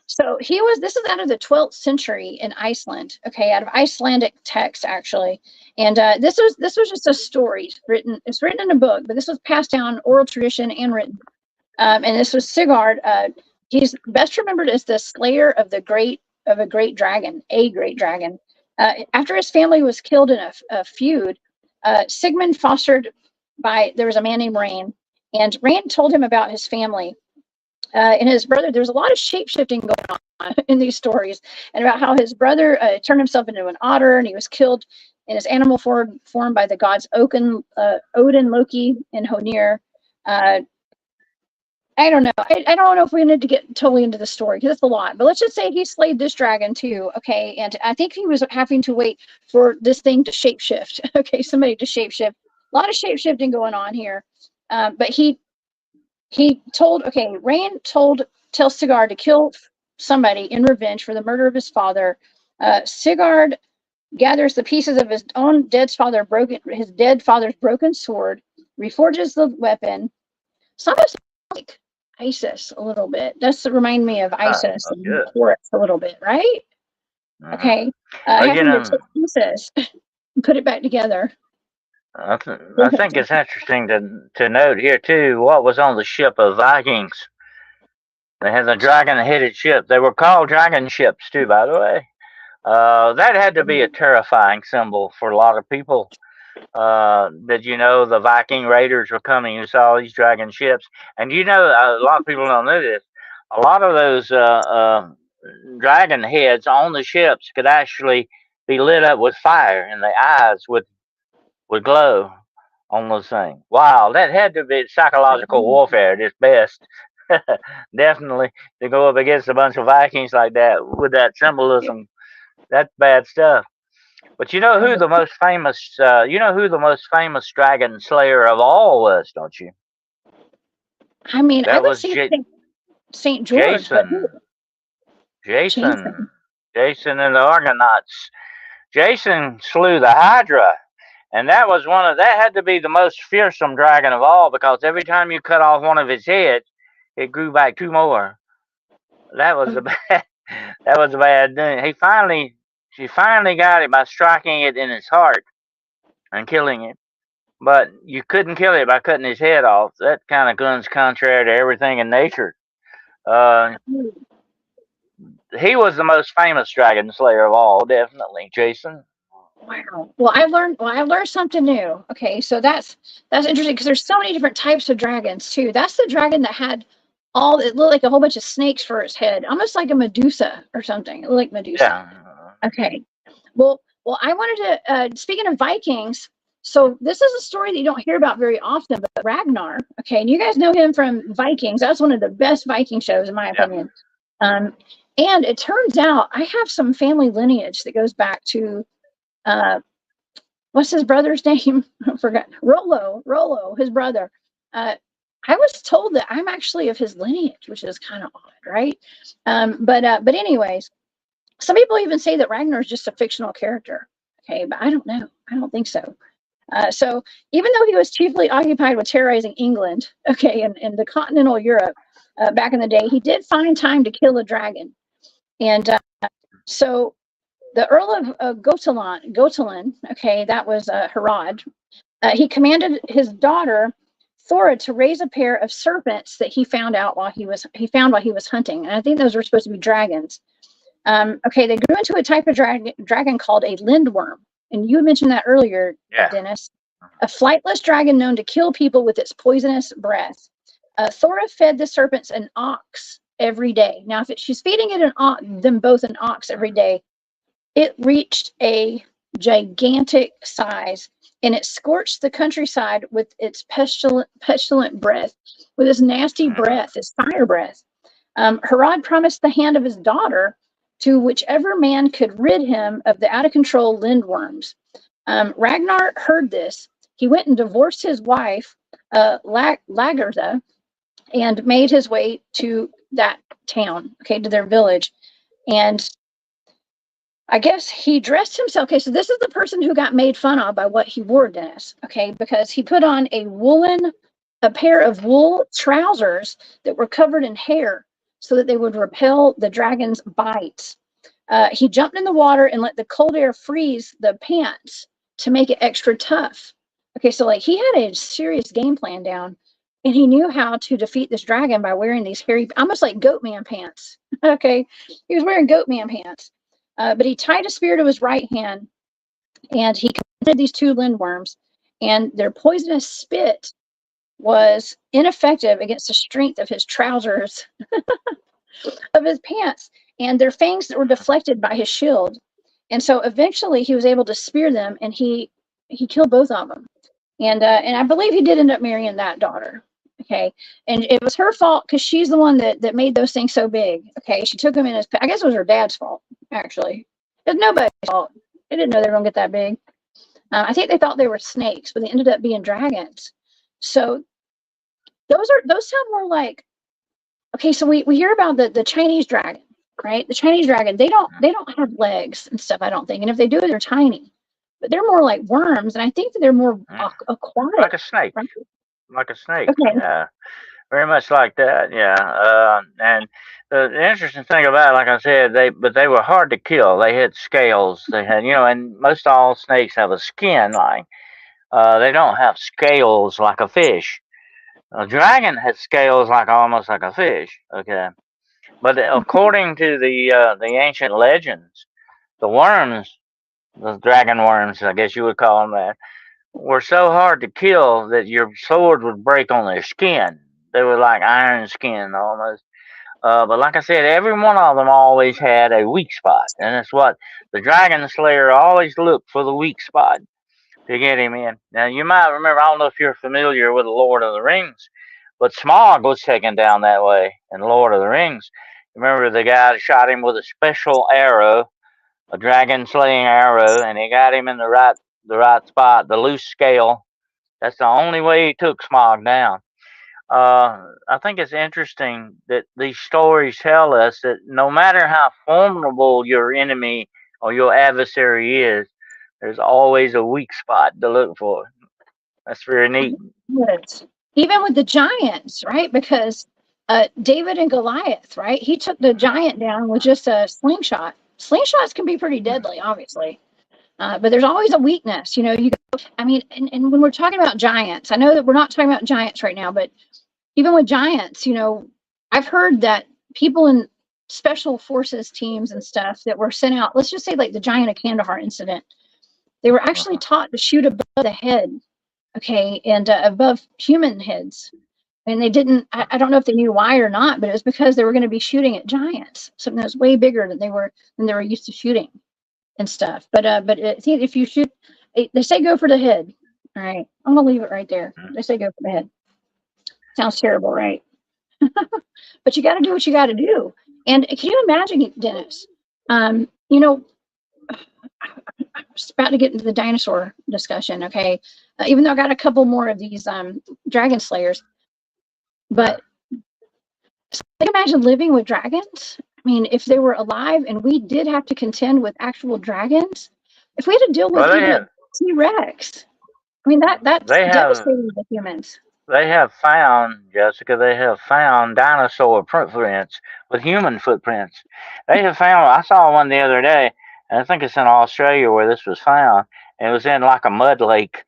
So this is out of the 12th century in Iceland. Okay, out of Icelandic text actually. And this was just a story written. It's written in a book, but this was passed down oral tradition and written. And this was Sigurd. He's best remembered as the slayer of a great dragon. After his family was killed in a feud, Sigmund there was a man named Rain, and Rain told him about his family and his brother. There's a lot of shape-shifting going on in these stories, and about how his brother turned himself into an otter, and he was killed in his animal form by the gods Odin, Loki, and Honir. I don't know. I don't know if we need to get totally into the story because it's a lot. But let's just say he slayed this dragon too, okay? And I think he was having to wait for this thing to shapeshift. Okay, somebody to shapeshift. A lot of shapeshifting going on here. But he told, okay, Rain tells Sigurd to kill somebody in revenge for the murder of his father. Sigurd gathers the pieces of his own dead father's broken sword, reforges the weapon. Some of like Isis a little bit. Does remind me of Isis and Horus a little bit, right? Okay. Having to take pieces and put it back together. I think it's interesting to note here too what was on the ship of Vikings. They had the dragon-headed ship. They were called dragon ships too, by the way. That had to be a terrifying symbol for a lot of people. That the Viking raiders were coming. You saw these dragon ships, and a lot of people don't know this. A lot of those dragon heads on the ships could actually be lit up with fire, and the eyes would glow on those things. Wow, that had to be psychological warfare at its best. Definitely to go up against a bunch of Vikings like that with that symbolism. That's bad stuff. But you know who the most famous dragon slayer of all was, don't you? I mean, that I would was say Saint George. Jason and the Argonauts. Jason slew the Hydra, and that had to be the most fearsome dragon of all, because every time you cut off one of his heads, it grew back two more. That was a bad thing. She finally got it by striking it in its heart and killing it. But you couldn't kill it by cutting his head off. That kind of guns contrary to everything in nature. He was the most famous dragon slayer of all, definitely, Jason. Wow. Well, I learned something new. Okay, so that's interesting because there's so many different types of dragons too. That's the dragon that had it looked like a whole bunch of snakes for its head, almost like a Medusa or something. It looked like Medusa. Yeah. Okay. Well, I wanted to. Speaking of Vikings, So this is a story that you don't hear about very often, but Ragnar, okay, and you guys know him from Vikings. That's one of the best Viking shows, in my opinion. And it turns out I have some family lineage that goes back to, what's his brother's name? I forgot. Rollo, his brother. I was told that I'm actually of his lineage, which is kind of odd, right? But anyways, some people even say that Ragnar is just a fictional character. Okay, but I don't know. I don't think so. So even though he was chiefly occupied with terrorizing England, okay, and the continental Europe back in the day, he did find time to kill a dragon. And so the Earl of Gotland, okay, that was Herod. He commanded his daughter Thora to raise a pair of serpents that he found while he was hunting, and I think those were supposed to be dragons. Okay, they grew into a type of dragon called a lindworm, and you mentioned that earlier, Dennis. A flightless dragon known to kill people with its poisonous breath. Thora fed the serpents an ox every day. Now, if she's feeding them both an ox every day, it reached a gigantic size, and it scorched the countryside with its pestilent breath, with its nasty breath, its fire breath. Herod promised the hand of his daughter to whichever man could rid him of the out-of-control lindworms. Ragnar heard this. He went and divorced his wife, Lagertha, and made his way to that town, okay, to their village. And I guess he dressed himself. Okay, so this is the person who got made fun of by what he wore, Dennis, okay, because he put on a pair of wool trousers that were covered in hair so that they would repel the dragon's bites. He jumped in the water and let the cold air freeze the pants to make it extra tough. Okay, so like he had a serious game plan down, and he knew how to defeat this dragon by wearing these hairy, almost like Goatman pants. Okay, he was wearing Goatman pants. But he tied a spear to his right hand, and he commanded these two lindworms, and their poisonous spit was ineffective against the strength of his trousers, of his pants, and their fangs were deflected by his shield. And so eventually he was able to spear them, and he killed both of them. And I believe he did end up marrying that daughter. Okay, and it was her fault because she's the one that made those things so big. Okay, she took them in I guess it was her dad's fault, actually. It's nobody's fault. They didn't know they were gonna get that big. I think they thought they were snakes, but they ended up being dragons. So those sound more like, okay, so we hear about the Chinese dragon, right? The Chinese dragon, they don't have legs and stuff, I don't think. And if they do, they're tiny. But they're more like worms, and I think that they're more aquatic. Like a snake. Right? Like a snake. Okay. Yeah. Very much like that. Yeah. And the interesting thing about it, like I said, they were hard to kill. They had scales. They had, and most all snakes have a skin line. They don't have scales like a fish. A dragon has scales almost like a fish. Okay. But according to the ancient legends, the worms, the dragon worms, I guess you would call them that, were so hard to kill that your sword would break on their skin. They were like iron skin almost. But like I said, every one of them always had a weak spot. And that's what the dragon slayer always looked for, the weak spot to get him in. Now, you might remember, I don't know if you're familiar with the Lord of the Rings, but Smaug was taken down that way in Lord of the Rings. Remember the guy that shot him with a special arrow, a dragon slaying arrow, and he got him in the right spot, the loose scale. That's the only way he took Smaug down. I think it's interesting that these stories tell us that no matter how formidable your enemy or your adversary is, there's always a weak spot to look for. That's very neat. Even with the giants, right? Because David and Goliath, right? He took the giant down with just a slingshot. Slingshots can be pretty deadly, obviously. But there's always a weakness, and when we're talking about giants, I know that we're not talking about giants right now, but even with giants, I've heard that people in special forces teams and stuff that were sent out, let's just say like the Giant of Kandahar incident, they were actually taught to shoot above the head, okay, and above human heads. And they didn't, I don't know if they knew why or not, but it was because they were going to be shooting at giants, something that was way bigger than they were used to shooting and stuff. But if you shoot, they say go for the head. All right. I'm going to leave it right there. Mm. They say go for bed. Sounds terrible, right? But you got to do what you got to do. And can you imagine, Dennis? You know, I'm just about to get into the dinosaur discussion, okay? Even though I got a couple more of these dragon slayers. But can you imagine living with dragons? I mean, if they were alive and we did have to contend with actual dragons, if we had to deal with Well, even a T-Rex, I mean, that's they have devastating to humans. they have found, Jessica, they have found dinosaur footprints with human footprints. They have found, I saw one the other day, and I think it's in Australia where this was found, and it was in like a mud lake.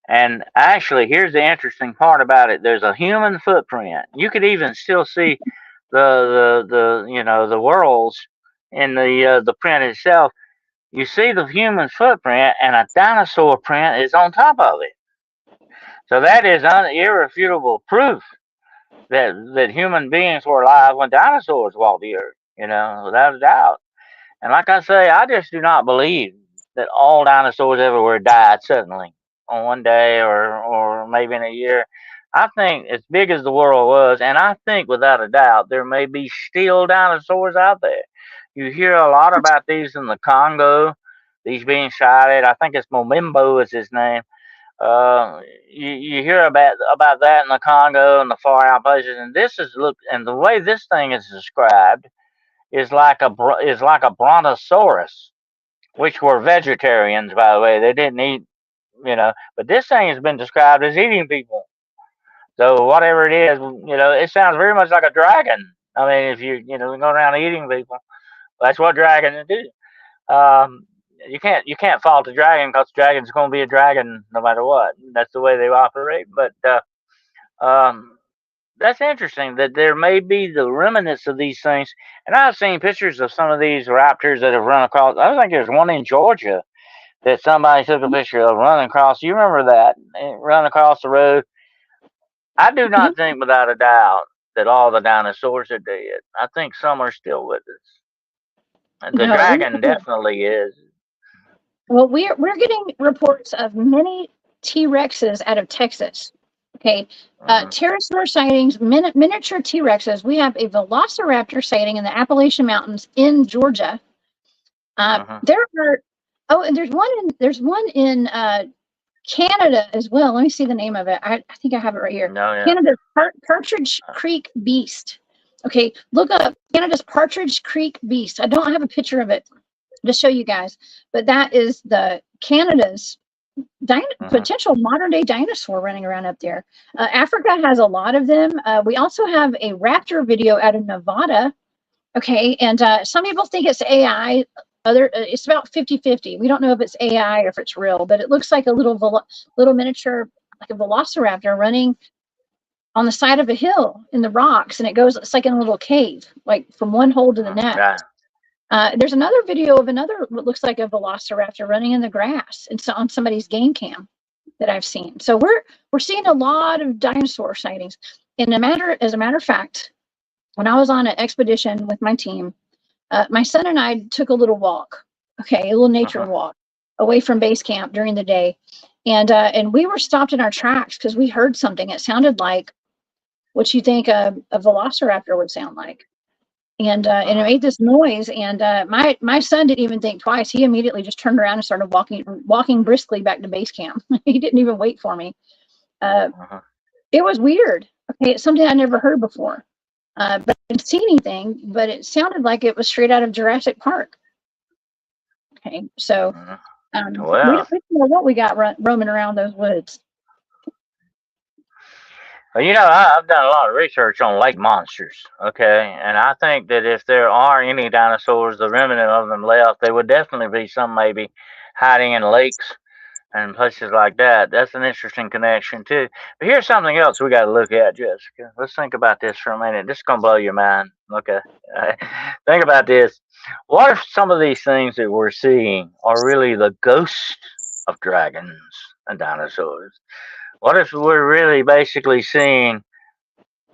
And actually, here's the interesting part about it: there's a human footprint. You could even still see the whorls in the print itself. You see the human footprint, and a dinosaur print is on top of it. So that is irrefutable proof that human beings were alive when dinosaurs walked the earth. Without a doubt. And like I say, I just do not believe that all dinosaurs everywhere died suddenly on one day or maybe in a year. I think as big as the world was, and I think without a doubt there may be still dinosaurs out there. You hear a lot about these in the Congo, these being sighted. I think it's Momimbo is his name. You hear about that in the Congo and the far out places, and and the way this thing is described is like a brontosaurus, which were vegetarians, by the way. They didn't eat, but this thing has been described as eating people. So whatever it is, it sounds very much like a dragon. I mean, if you go around eating people, that's what dragons do. You can't fault the dragon because the dragon's going to be a dragon no matter what. That's the way they operate. But that's interesting that there may be the remnants of these things. And I've seen pictures of some of these raptors that have run across. I think there's one in Georgia that somebody took a picture of running across. You remember that? Run across the road. I do not think without a doubt that all the dinosaurs are dead. I think some are still with us. The dragon definitely is. Well, we're getting reports of many T-Rexes out of Texas. Okay, pterosaur sightings, miniature T-Rexes. We have a velociraptor sighting in the Appalachian Mountains in Georgia. There are, and there's one in Canada as well. Let me see the name of it. I think I have it right here. Canada's Partridge Creek Beast. Okay, look up Canada's Partridge Creek Beast. I don't have a picture of it to show you guys, but that is the Canada's potential modern day dinosaur running around up there. Africa has a lot of them. We also have a raptor video out of Nevada. Okay, and some people think it's AI. It's about 50-50. We don't know if it's AI or if it's real, but it looks like a little miniature, like a velociraptor running on the side of a hill in the rocks, and it's like in a little cave, like from one hole to the next. There's another video of what looks like a velociraptor running in the grass. It's on somebody's game cam that I've seen. So we're seeing a lot of dinosaur sightings. As a matter of fact, when I was on an expedition with my team, my son and I took a little walk, a little nature walk away from base camp during the day, and we were stopped in our tracks because we heard something. It sounded like what you think a velociraptor would sound like. And it made this noise, and my son didn't even think twice. He immediately just turned around and started walking briskly back to base camp. He didn't even wait for me. It was weird. Okay, it's something I never heard before. But I didn't see anything, but it sounded like it was straight out of Jurassic Park. Okay, so we don't know what we got roaming around those woods. Well, I've done a lot of research on lake monsters, okay? And I think that if there are any dinosaurs, the remnant of them left, there would definitely be some maybe hiding in lakes and places like that. That's an interesting connection, too. But here's something else we got to look at, Jessica. Let's think about this for a minute. This is going to blow your mind, okay? Think about this. What if some of these things that we're seeing are really the ghosts of dragons and dinosaurs? What if we're really basically seeing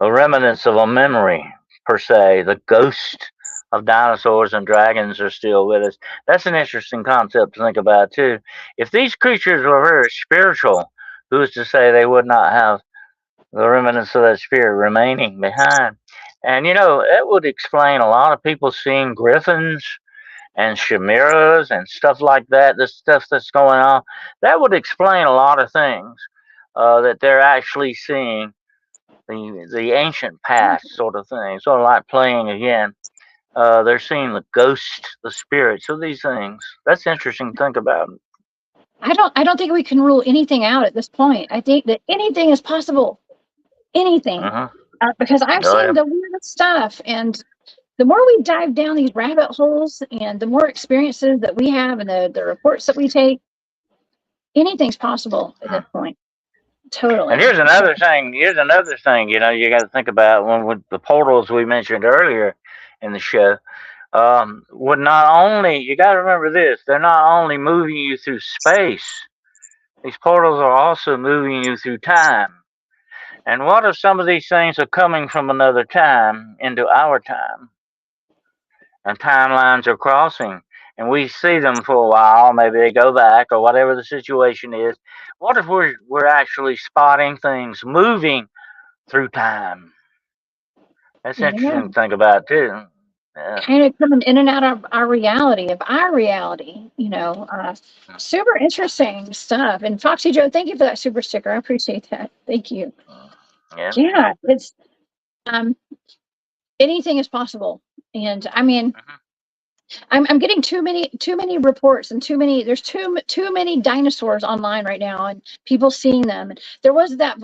the remnants of a memory, per se? The ghost of dinosaurs and dragons are still with us. That's an interesting concept to think about, too. If these creatures were very spiritual, who's to say they would not have the remnants of that spirit remaining behind? And it would explain a lot of people seeing griffins and chimeras and stuff like that. The stuff that's going on, that would explain a lot of things that they're actually seeing the ancient past sort of thing, sort of like playing again. They're seeing the ghosts, the spirits of these things. That's interesting to think about. I don't think we can rule anything out at this point. I think that anything is possible. Anything. Because I've seen the weirdest stuff, and the more we dive down these rabbit holes and the more experiences that we have and the reports that we take, anything's possible at this point. Totally. And here's another thing. You got to think about when with the portals we mentioned earlier in the show. Would not only, you got to remember this, they're not only moving you through space, these portals are also moving you through time. And what if some of these things are coming from another time into our time? And timelines are crossing, and we see them for a while, maybe they go back or whatever the situation is. What if we're actually spotting things moving through time? That's interesting to think about too. Kind of coming in and out of our reality, super interesting stuff. And Foxy Joe, thank you for that super sticker. I appreciate that. Thank you. Yeah, it's anything is possible. And I mean, I'm getting too many reports and there's too many dinosaurs online right now and people seeing them. There was that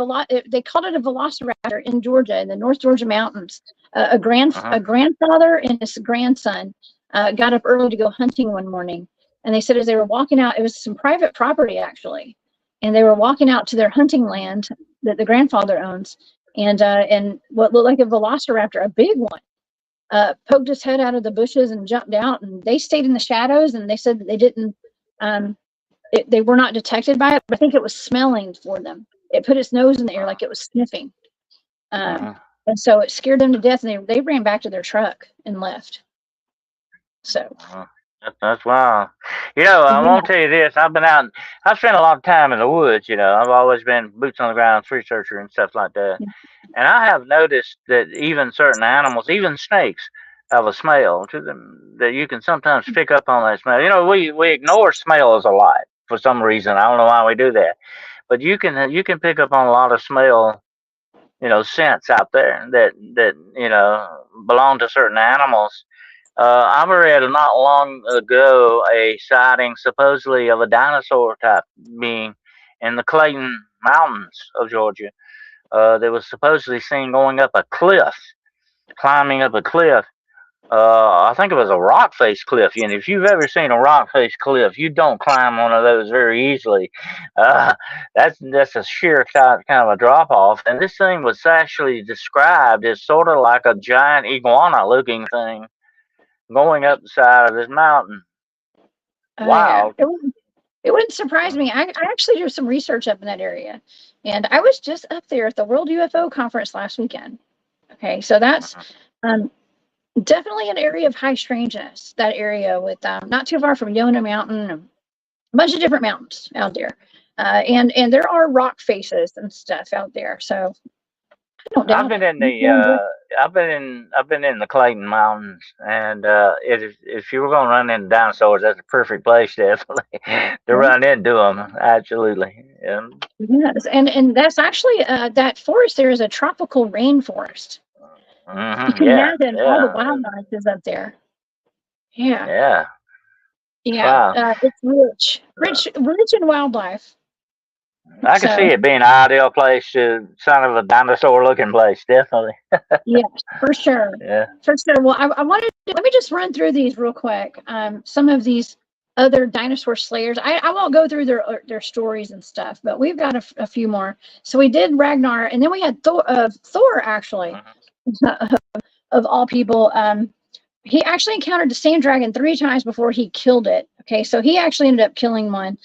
they called it a velociraptor in Georgia, in the North Georgia mountains. A grandfather and his grandson got up early to go hunting one morning, and they said as they were walking out, it was some private property actually, and they were walking out to their hunting land that the grandfather owns, and what looked like a velociraptor, a big one, poked his head out of the bushes and jumped out, and they stayed in the shadows, and they said that they didn't they were not detected by it, but I think it was smelling for them. It put its nose in the air like it was sniffing, and so it scared them to death, and they ran back to their truck and left. So that's wild. I won't tell you this. I've spent a lot of time in the woods. I've always been boots on the ground researcher and stuff like that. And I have noticed that even certain animals, even snakes, have a smell to them that you can sometimes pick up on that smell. We ignore smells a lot for some reason. I don't know why we do that, but you can pick up on a lot of smell, scents out there that belong to certain animals. I've read not long ago a sighting supposedly of a dinosaur type being in the Clayton Mountains of Georgia. That was supposedly seen going up a cliff, climbing up a cliff. I think it was a rock face cliff. And if you've ever seen a rock face cliff, you don't climb one of those very easily. That's a sheer kind of a drop off. And this thing was actually described as sort of like a giant iguana looking thing going up the side of this mountain. Wow. Yeah. It wouldn't surprise me. I actually did some research up in that area, and I was just up there at the World UFO Conference last weekend. Okay, so that's definitely an area of high strangeness. That area with not too far from Yona Mountain, a bunch of different mountains out there, and there are rock faces and stuff out there. So I don't doubt. I've been in the Clayton Mountains, and if you were going to run into dinosaurs, that's a perfect place, definitely, to run into them. Absolutely. Yeah. Yes, and that's actually that forest there is a tropical rainforest. You can imagine all the wildlife is up there. Yeah. Wow. It's rich in wildlife. I can see it being an ideal place, kind of a dinosaur-looking place, definitely. Yes, for sure. Yeah, for sure. Well, I wanted to, let me just run through these real quick. Some of these other dinosaur slayers. I won't go through their stories and stuff, but we've got a few more. So we did Ragnar, and then we had Thor actually, of all people. He actually encountered the same dragon 3 times before he killed it. Okay, so he actually ended up killing one.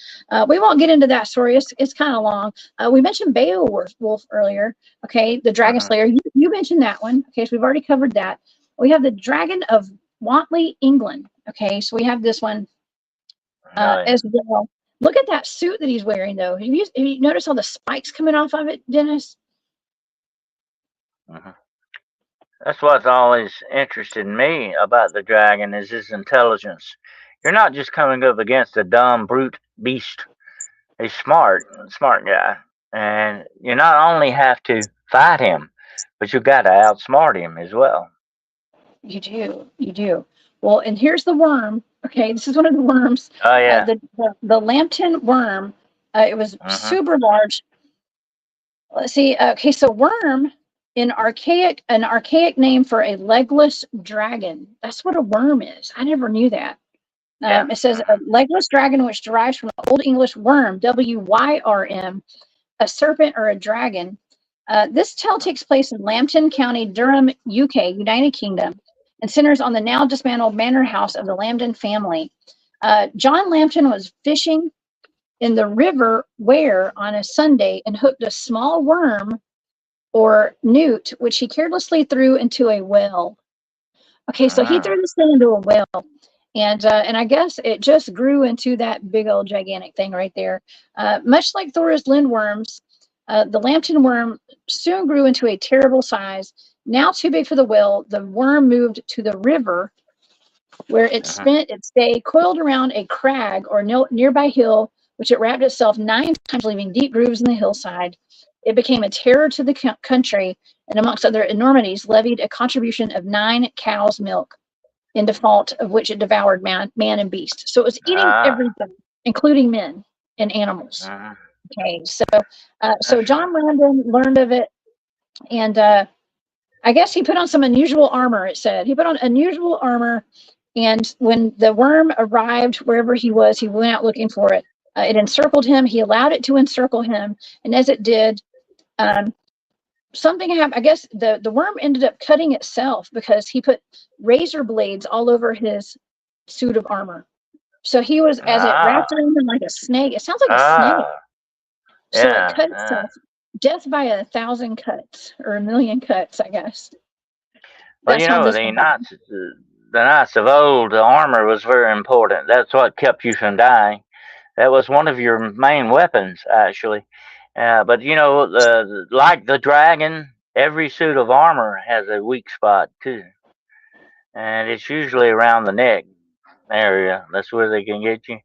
We won't get into that story. It's kind of long. We mentioned Beowulf earlier. Okay, the dragon slayer. You mentioned that one. Okay, so we've already covered that. We have the dragon of Wantley, England. Okay, so we have this one as well. Look at that suit that he's wearing, though. Have you noticed all the spikes coming off of it, Dennis? Mhm. That's what's always interested me about the dragon is his intelligence. You're not just coming up against a dumb brute beast. He's smart guy, and you not only have to fight him, but you got to outsmart him as well. You do. Well, and here's the worm. Okay, this is one of the worms. Oh yeah. The Lambton worm. It was Hmm. super large. Let's see. Okay, so worm an archaic name for a legless dragon. That's what a worm is. I never knew that. Yeah. It says a legless dragon, which derives from the Old English worm, WYRM, a serpent or a dragon. This tale takes place in Lambton County, Durham, UK, United Kingdom, and centers on the now dismantled manor house of the Lambton family. John Lambton was fishing in the River Wear on a Sunday and hooked a small worm or newt, which he carelessly threw into a well. Okay, so he threw this thing into a well, and I guess it just grew into that big old gigantic thing right there. Much like Thora's lindworms, the Lambton worm soon grew into a terrible size. Now too big for the well, the worm moved to the river, where it spent its day coiled around a crag or nearby hill, which it wrapped itself 9 times, leaving deep grooves in the hillside. It became a terror to the country, and amongst other enormities, levied a contribution of 9 cows' milk, in default of which it devoured man and beast. So it was eating everything, including men and animals. Okay, so John Landon learned of it, and I guess he put on some unusual armor. It said he put on unusual armor, and when the worm arrived wherever he was, he went out looking for it. It encircled him. He allowed it to encircle him, and as it did, something happened. I guess the worm ended up cutting itself because he put razor blades all over his suit of armor. So he was, as it wrapped around him like a snake. It sounds like a snake. So it cut itself. Death by 1,000 cuts or 1,000,000 cuts, I guess. Well, That's how this the one knights, the knights of old, the armor was very important. That's what kept you from dying. That was one of your main weapons, actually. But like the dragon, every suit of armor has a weak spot too, and it's usually around the neck area. That's where they can get you.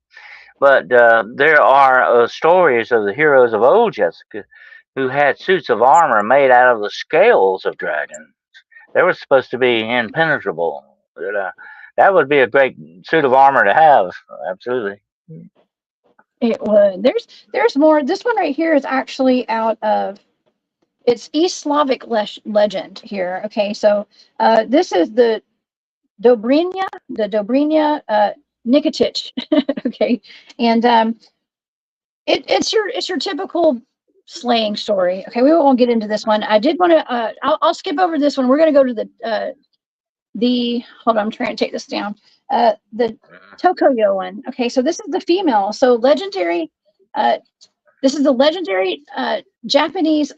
But there are stories of the heroes of old, Jessica, who had suits of armor made out of the scales of dragons. They were supposed to be impenetrable. That would be a great suit of armor to have. Absolutely. It would. There's more. This one right here is actually out of, it's East Slavic legend here. Okay, so this is the Dobrynia Nikitich. Okay, and it's your typical slaying story. Okay, we won't get into this one. I did want to. I'll skip over this one. We're going to go to the hold on. I'm trying to take this down. The Tokoyo one. Okay, so this is the female. So legendary. This is the legendary Japanese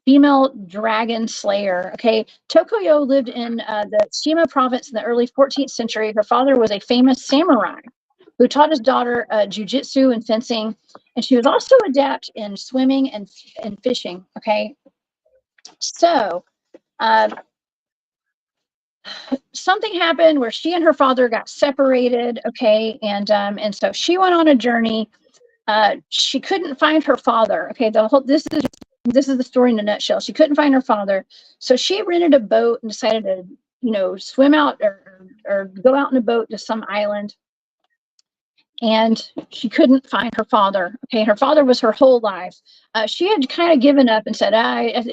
female dragon slayer. Okay, Tokoyo lived in the Shima province in the early 14th century. Her father was a famous samurai who taught his daughter jujitsu and fencing, and she was also adept in swimming and fishing. Okay, so something happened where she and her father got separated. Okay, and so she went on a journey. She couldn't find her father. Okay, this is the story in a nutshell. She couldn't find her father, so she rented a boat and decided to swim out or go out in a boat to some island. And she couldn't find her father. Okay, her father was her whole life. She had kind of given up and said,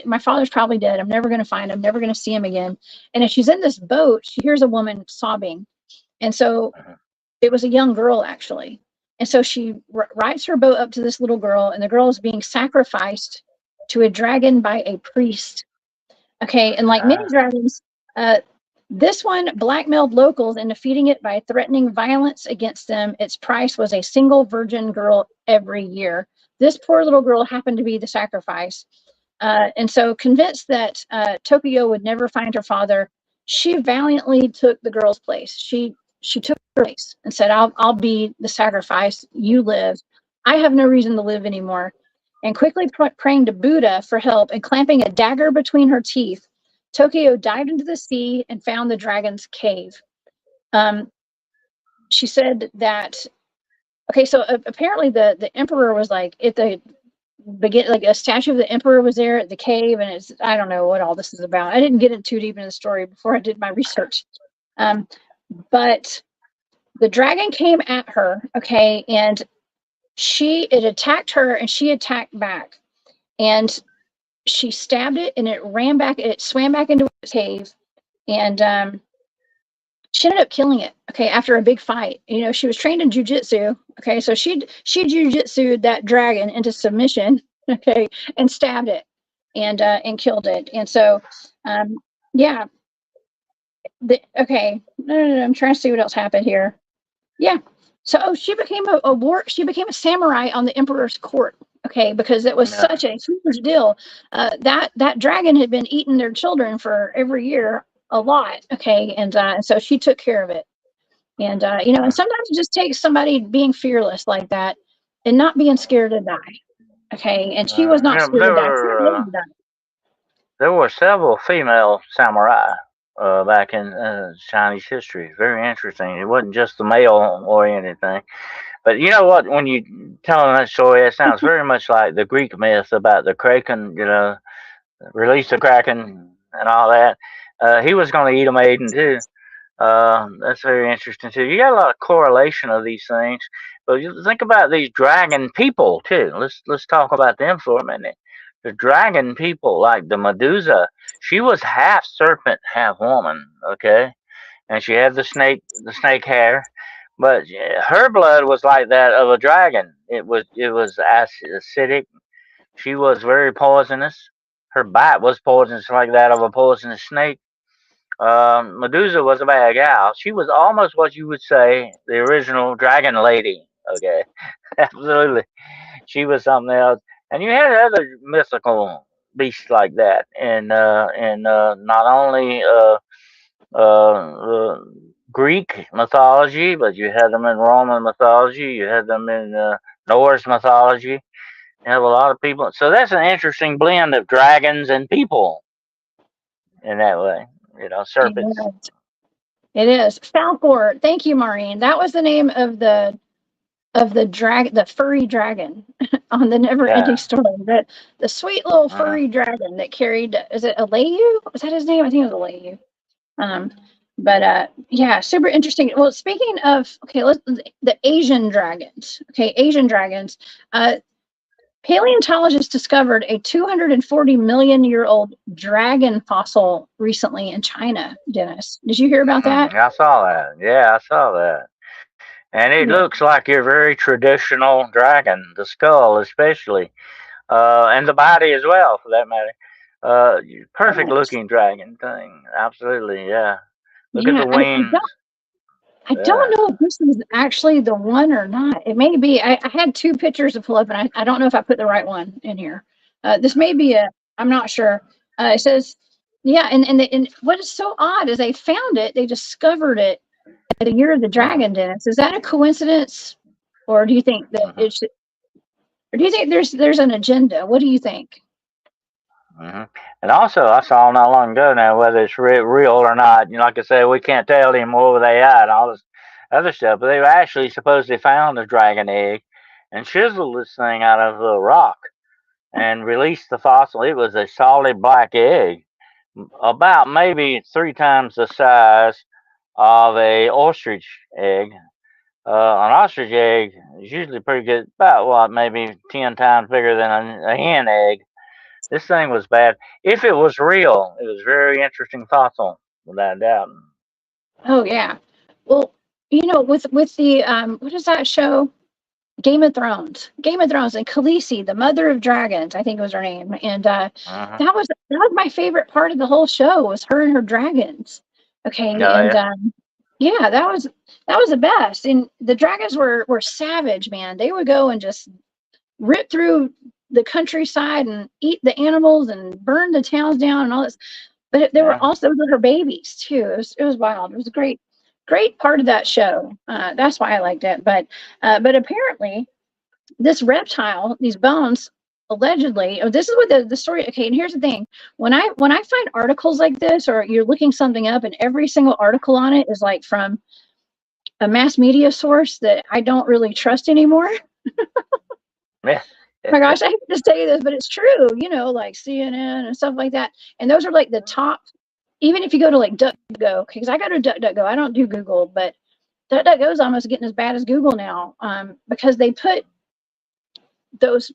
my father's probably dead. I'm never going to find him. I'm never going to see him again. And as she's in this boat, she hears a woman sobbing. And so it was a young girl, actually. And so she rides her boat up to this little girl, and the girl is being sacrificed to a dragon by a priest. Okay, and like many dragons, this one blackmailed locals into feeding it by threatening violence against them. Its price was a single virgin girl every year. This poor little girl happened to be the sacrifice. And so convinced that Tokoyo would never find her father, she valiantly took the girl's place. She took her place and said, I'll be the sacrifice. You live. I have no reason to live anymore. And quickly praying to Buddha for help and clamping a dagger between her teeth, Tokyo dived into the sea and found the dragon's cave. She said that, okay, so apparently the emperor was like at the begin, like a statue of the emperor was there at the cave, and it's, I don't know what all this is about. I didn't get it too deep in the story before I did my research. But the dragon came at her, okay, and it attacked her and she attacked back. And she stabbed it and it swam back into its cave. And she ended up killing it, okay, after a big fight. You know, she was trained in jujitsu, okay, so she jujitsu'd that dragon into submission, okay, and stabbed it and killed it. And so, yeah, okay, no, I'm trying to see what else happened here. Yeah, so she became she became a samurai on the emperor's court, okay, because it was such a huge deal. That dragon had been eating their children for every year a lot, okay, and so she took care of it. And you know, and sometimes it just takes somebody being fearless like that and not being scared to die, okay, and she was not scared to die. There were several female samurai back in Chinese history. Very interesting. It wasn't just the male-oriented thing. But you know what? When you telling that story, it sounds very much like the Greek myth about the Kraken, you know, release the Kraken and all that. He was going to eat a maiden too. That's very interesting too. You got a lot of correlation of these things, but you think about these dragon people too. Let's talk about them for a minute. The dragon people, like the Medusa, she was half serpent, half woman. Okay, and she had the snake hair, but her blood was like that of a dragon. It was acidic. She was very poisonous. Her bite was poisonous, like that of a poisonous snake. Medusa was a bad gal. She was almost what you would say the original dragon lady. Okay, absolutely. She was something else. And you had other mythical beasts like that, and not only Greek mythology, but you had them in Roman mythology. You had them in Norse mythology. You have a lot of people. So that's an interesting blend of dragons and people in that way. You know, serpents. It is. Falcor. Thank you, Maureen. That was the name of the the furry dragon on the Never Ending Story. The sweet little furry dragon that carried, is it Aleyu? Was that his name? I think it was Aleyu. But yeah, super interesting. Well, speaking of, okay, the Asian dragons. Okay, Asian dragons. Paleontologists discovered a 240 million year old dragon fossil recently in China. Dennis, did you hear about that? I saw that. Yeah, I saw that. And it looks like your very traditional dragon, the skull especially, and the body as well, for that matter. Perfect looking dragon thing. Absolutely, yeah. Look at the wings. I don't know if this is actually the one or not. It may be. I had two pictures to pull up, and I don't know if I put the right one in here. This may be I'm not sure. It says, yeah, and what is so odd is they found it. They discovered it at the Year of the Dragon, Dennis. Is that a coincidence, or do you think that it's? Or do you think there's an agenda? What do you think? And also, I saw not long ago now whether it's real or not. You know, like I said, we can't tell anymore with AI and all this other stuff. But they actually supposedly found a dragon egg and chiseled this thing out of a rock and released the fossil. It was a solid black egg, about maybe 3 times the size of a ostrich egg. An ostrich egg is usually pretty good, about what, maybe 10 times bigger than a hen egg. This thing was bad. If it was real, it was very interesting fossil, without doubt. Oh yeah. Well, you know, with the what is that show? Game of Thrones. Game of Thrones, and Khaleesi, the mother of dragons, I think was her name. And that was my favorite part of the whole show, was her and her dragons. Okay. Yeah, that was the best. And the dragons were savage, man. They would go and just rip through the countryside and eat the animals and burn the towns down and all this. But there were also her babies too. It was wild. It was a great part of that show. That's why I liked it. But apparently, this reptile, these bones, allegedly, oh, this is what the story. Okay, and here's the thing: when I find articles like this, or you're looking something up, and every single article on it is like from a mass media source that I don't really trust anymore. Yeah. Oh my gosh, I hate to say this, but it's true. Like CNN and stuff like that, and those are like the top. Even if you go to like DuckDuckGo, because I go to DuckDuckGo, I don't do Google, but DuckDuckGo is almost getting as bad as Google now, because they put those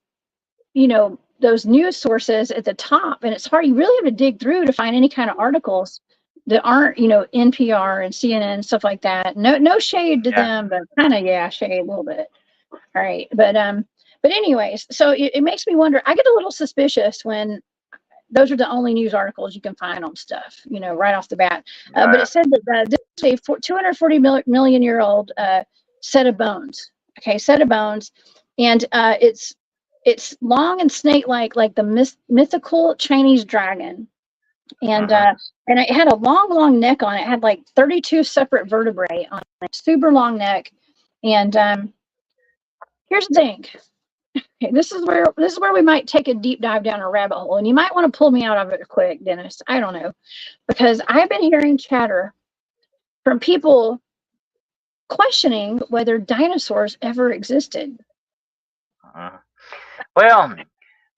those news sources at the top, and it's hard. You really have to dig through to find any kind of articles that aren't NPR and CNN and stuff like that. No shade to them, but kind of shade a little bit. All right, but anyways, so it makes me wonder. I get a little suspicious when those are the only news articles you can find on stuff, right off the bat. But it said that this is a 240 million year old set of bones. Okay, set of bones, and it's long and snake-like, like the mythical Chinese dragon, and it had a long neck on it. It had like 32 separate vertebrae on it, super long neck, and here's the thing. Okay, this is where we might take a deep dive down a rabbit hole, and you might want to pull me out of it quick, Dennis. I don't know, because I've been hearing chatter from people questioning whether dinosaurs ever existed. Well,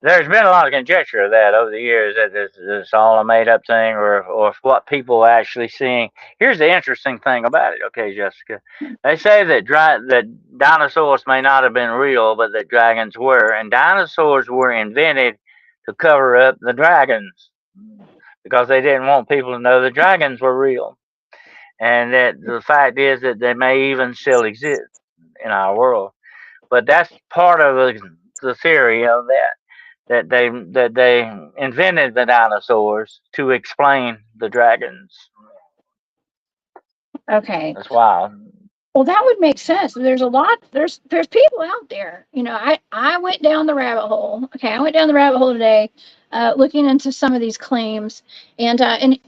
there's been a lot of conjecture of that over the years, that it's all a made-up thing, or what people are actually seeing. Here's the interesting thing about it, okay, Jessica. They say that dinosaurs may not have been real, but that dragons were, and dinosaurs were invented to cover up the dragons because they didn't want people to know the dragons were real. And that the fact is that they may even still exist in our world. But that's part of the theory of that they invented the dinosaurs to explain the dragons. Okay, that's wild. Well, that would make sense. There's people out there. I went down the rabbit hole. Okay, I went down the rabbit hole today, looking into some of these claims, and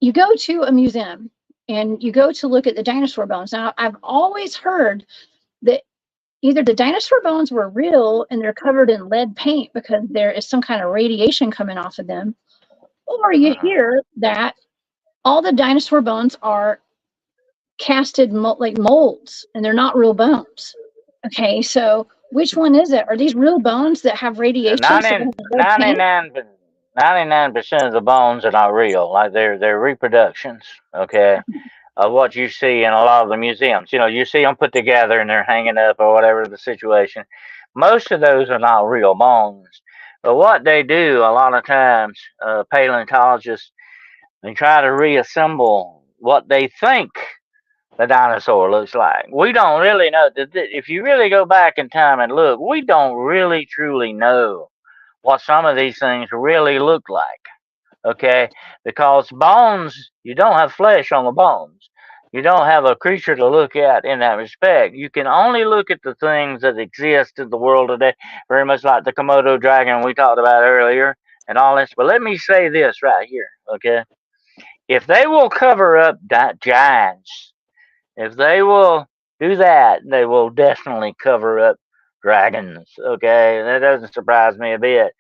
you go to a museum and you go to look at the dinosaur bones. Now, I've always heard that either the dinosaur bones were real and they're covered in lead paint because there is some kind of radiation coming off of them, or you hear that all the dinosaur bones are casted like molds and they're not real bones. Okay, so which one is it? Are these real bones that have radiation? 99% of the bones are not real. Like they're reproductions. Okay. Of what you see in a lot of the museums. You see them put together and they're hanging up or whatever the situation. Most of those are not real bones. But what they do a lot of times, paleontologists, they try to reassemble what they think the dinosaur looks like. We don't really know. If you really go back in time and look, we don't really truly know what some of these things really look like. Okay, because bones, you don't have flesh on the bones. You don't have a creature to look at in that respect. You can only look at the things that exist in the world today, very much like the Komodo dragon we talked about earlier and all this. But let me say this right here, okay? If they will cover up giants, if they will do that, they will definitely cover up dragons, okay? That doesn't surprise me a bit.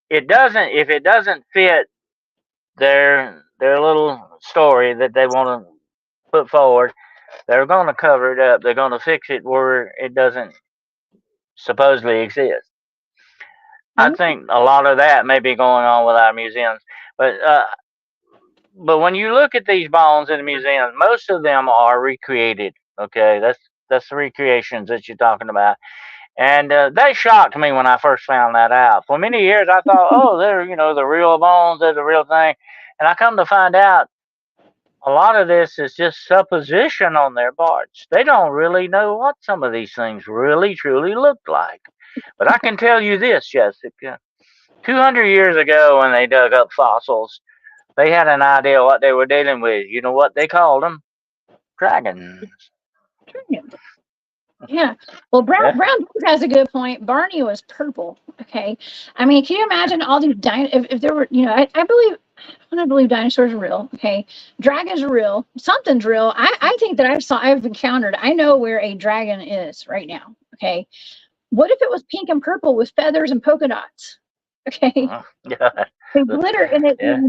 It doesn't, if it doesn't fit their little story that they want to put forward, they're going to cover it up. They're going to fix it where it doesn't supposedly exist. I think a lot of that may be going on with our museums, but when you look at these bones in the museums, most of them are recreated. Okay, that's the recreations that you're talking about. And that shocked me when I first found that out. For many years, I thought, oh, they're the real bones, they're the real thing. And I come to find out a lot of this is just supposition on their parts. They don't really know what some of these things really, truly look like. But I can tell you this, Jessica. 200 years ago, when they dug up fossils, they had an idea what they were dealing with. You know what they called them? Dragons. Yeah. Well, Brown has a good point. Barney was purple. Okay. I mean, can you imagine all these if there were, I believe dinosaurs are real. Okay. Dragons are real. Something's real. I think that I've encountered, I know where a dragon is right now. Okay. What if it was pink and purple with feathers and polka dots? Okay. Yeah. They glitter and Yeah.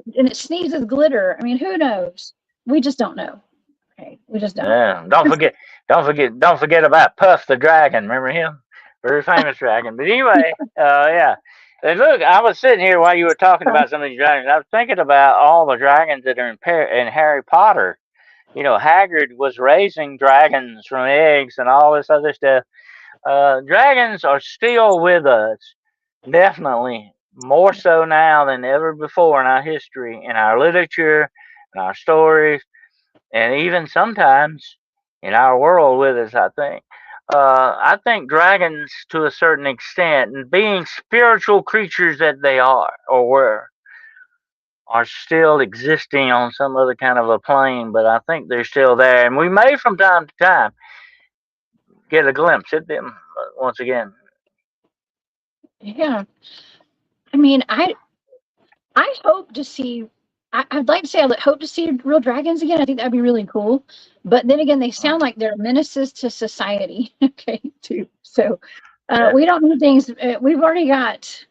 it sneezes glitter. I mean, who knows? We just don't know. Okay. We just don't. Yeah. Don't forget about Puff the Dragon. Remember him? Very famous dragon. But anyway, yeah. And look, I was sitting here while you were talking about some of these dragons. I was thinking about all the dragons that are in Harry Potter. You know, Hagrid was raising dragons from eggs and all this other stuff. Dragons are still with us, definitely more so now than ever before in our history, in our literature, in our stories, and even sometimes in our world with us. I think dragons, to a certain extent, and being spiritual creatures that they are or were, are still existing on some other kind of a plane, but I think they're still there, and we may from time to time get a glimpse at them once again. Yeah. I mean, I hope to see. I'd like to say I hope to see real dragons again. I think that'd be really cool. But then again, they sound like they're menaces to society. Okay, too. So Yeah. we don't need things. We've already got.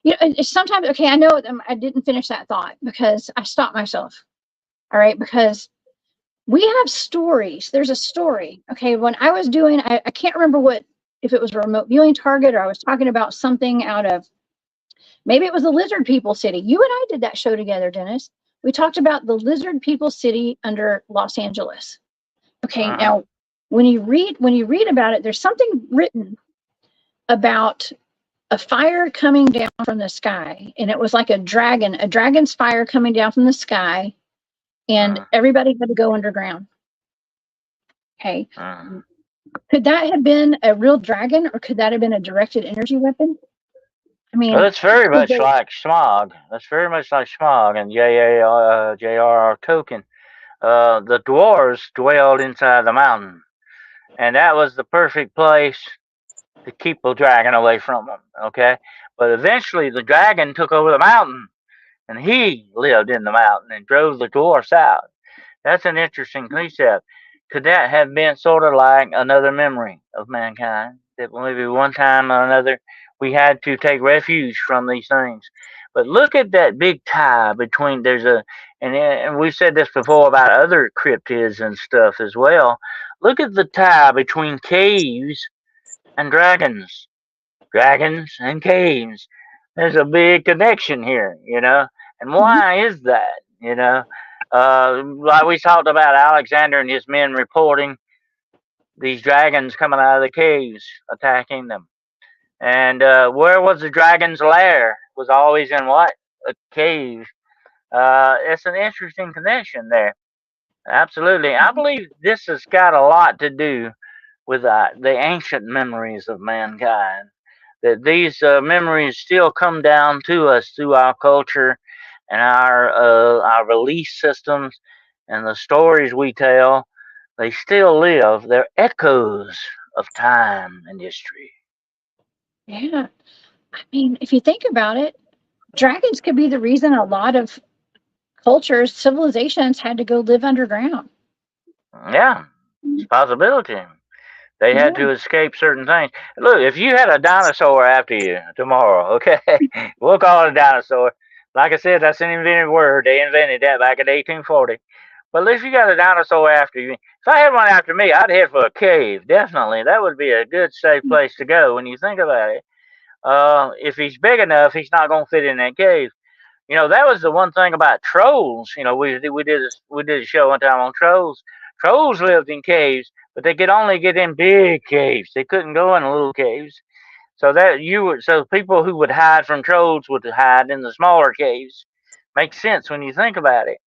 You know, sometimes. Okay, I know I didn't finish that thought because I stopped myself. All right, because we have stories. There's a story. Okay, when I was doing, I can't remember what, if it was a remote viewing target or I was talking about something out of, maybe it was the Lizard People City. You and I did that show together, Dennis. We talked about the Lizard People City under Los Angeles. Okay, now when you read about it, there's something written about a fire coming down from the sky, and it was like a dragon's fire coming down from the sky, and everybody had to go underground. Okay. Could that have been a real dragon, or could that have been a directed energy weapon? I mean, well, it's very much like Smog. That's very much like Smog and J.R.R. Tolkien. The dwarves dwelled inside the mountain, and that was the perfect place to keep the dragon away from them. Okay, but eventually the dragon took over the mountain, and he lived in the mountain and drove the dwarfs out. That's an interesting concept. Could that have been sort of like another memory of mankind? That maybe one time or another we had to take refuge from these things. But look at that big tie between and we've said this before about other cryptids and stuff as well. Look at the tie between caves and dragons. Dragons and caves. There's a big connection here, you know. And why is that, you know? Like we talked about Alexander and his men reporting these dragons coming out of the caves, attacking them. And where was the dragon's lair? Was always in what? A cave. It's an interesting connection there. Absolutely. I believe this has got a lot to do with the ancient memories of mankind. That these memories still come down to us through our culture and our belief systems and the stories we tell. They still live. They're echoes of time and history. Yeah. I mean, if you think about it, dragons could be the reason a lot of cultures, civilizations had to go live underground. Yeah, it's a possibility. They had to escape certain things. Look, if you had a dinosaur after you tomorrow, okay, we'll call it a dinosaur. Like I said, that's an invented word. They invented that back in 1840. But if you got a dinosaur after you, if I had one after me, I'd head for a cave. Definitely, that would be a good, safe place to go. When you think about it, if he's big enough, he's not going to fit in that cave. You know, that was the one thing about trolls. You know, we did a show one time on trolls. Trolls lived in caves, but they could only get in big caves. They couldn't go in little caves. So people who would hide from trolls would hide in the smaller caves. Makes sense when you think about it.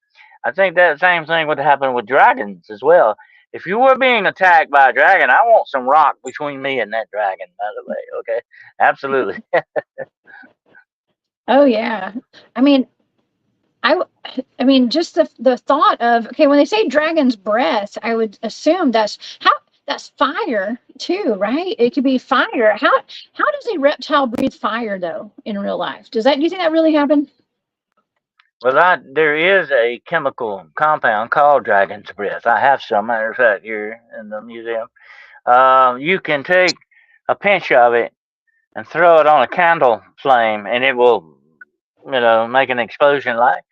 I think that same thing would happen with dragons as well. If you were being attacked by a dragon, I want some rock between me and that dragon, by the way, okay? Absolutely. Oh yeah. I mean, I mean, just the thought of, okay, when they say dragon's breath, I would assume that's fire too, right? It could be fire. How does a reptile breathe fire though in real life? Do you think that really happened? Well, there is a chemical compound called dragon's breath. I have some, matter of fact, here in the museum. You can take a pinch of it and throw it on a candle flame, and it will, make an explosion like,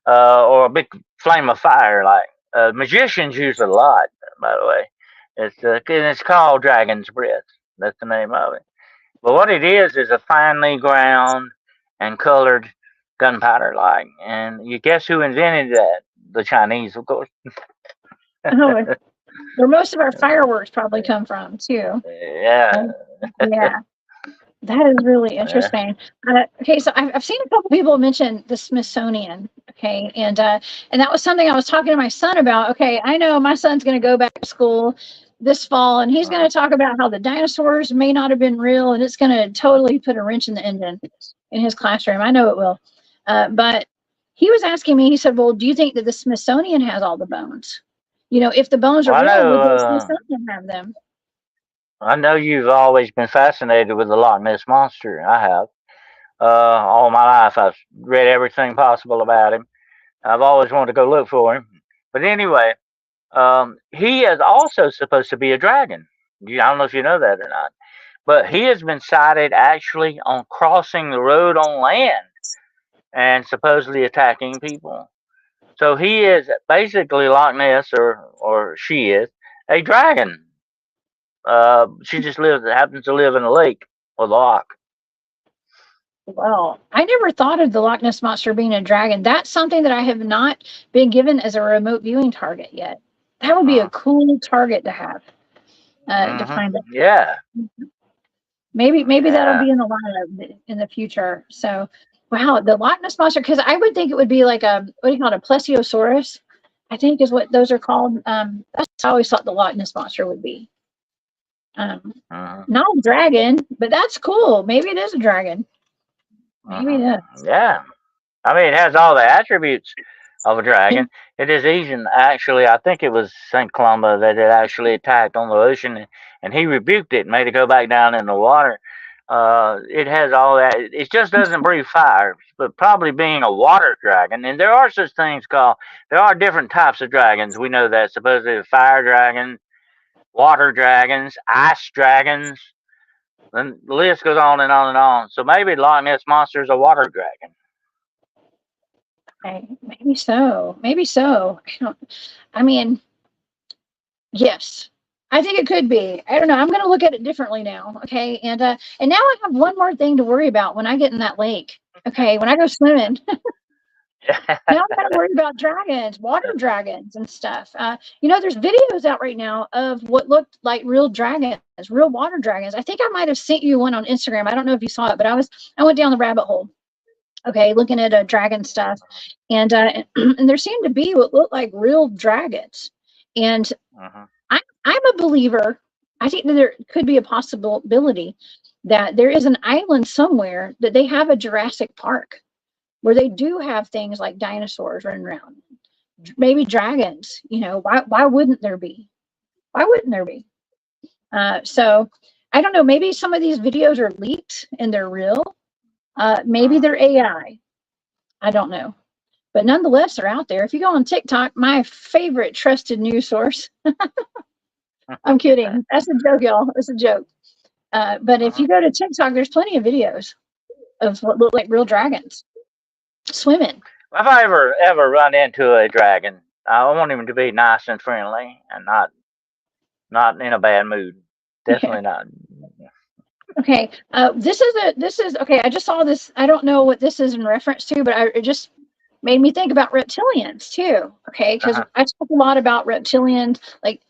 or a big flame of fire like. Magicians use it a lot, by the way. It's called dragon's breath. That's the name of it. But what it is a finely ground and colored gunpowder like. And you guess who invented that? The Chinese, of course. Oh, where most of our fireworks probably come from too. Yeah. Yeah, that is really Yeah. interesting. Okay, so I've seen a couple people mention the Smithsonian. Okay, and that was something I was talking to my son about. Okay, I know my son's going to go back to school this fall, and he's going to talk about how the dinosaurs may not have been real, and it's going to totally put a wrench in the engine in his classroom. I know it will. But he was asking me. He said, "Well, do you think that the Smithsonian has all the bones? If the bones are Well, real, would the Smithsonian have them?" I know you've always been fascinated with the Loch Ness monster. I have. All my life, I've read everything possible about him. I've always wanted to go look for him. But anyway, he is also supposed to be a dragon. I don't know if you know that or not. But he has been sighted actually on crossing the road on land and supposedly attacking people. So he is basically Loch Ness, or she is a dragon. She just happens to live in a lake or loch. Well, I never thought of the Loch Ness monster being a dragon. That's something that I have not been given as a remote viewing target yet. That would be a cool target to have to find it. Yeah. Maybe that'll be in the lineup in the future. So, wow, the Loch Ness monster, because I would think it would be like what do you call it, a plesiosaurus? I think is what those are called. That's I always thought the Loch Ness monster would be. Not a dragon, but that's cool. Maybe it is a dragon. Maybe it is. Yeah. I mean, it has all the attributes of a dragon. It is Asian, actually. I think it was St. Columba that it actually attacked on the ocean, and he rebuked it and made it go back down in the water. It has all that. It just doesn't breathe fire, but probably being a water dragon. And there are such things there are different types of dragons. We know that, supposedly fire dragons, water dragons, ice dragons. Then the list goes on and on and on. So maybe Loch Ness Monster is a water dragon. Okay, maybe so. Maybe so. I mean, yes, I think it could be. I don't know. I'm going to look at it differently now. Okay, and now I have one more thing to worry about when I get in that lake. Okay, when I go swimming. Now I got to worry about dragons, water dragons, and stuff. There's videos out right now of what looked like real dragons, real water dragons. I think I might have sent you one on Instagram. I don't know if you saw it, but I went down the rabbit hole. Okay, looking at dragon stuff, and and there seemed to be what looked like real dragons. And I'm a believer. I think that there could be a possibility that there is an island somewhere that they have a Jurassic Park where they do have things like dinosaurs running around, maybe dragons. Why wouldn't there be? Why wouldn't there be? So I don't know. Maybe some of these videos are leaked and they're real. Maybe they're AI. I don't know. But nonetheless, they're out there. If you go on TikTok, my favorite trusted news source. I'm kidding. That's a joke, y'all. It's a joke. But if you go to TikTok, there's plenty of videos of what look like real dragons swimming. If I ever run into a dragon, I want him to be nice and friendly and not in a bad mood. Definitely not. Okay. This is okay. I just saw this. I don't know what this is in reference to, but it just made me think about reptilians too. Okay, because I talk a lot about reptilians, like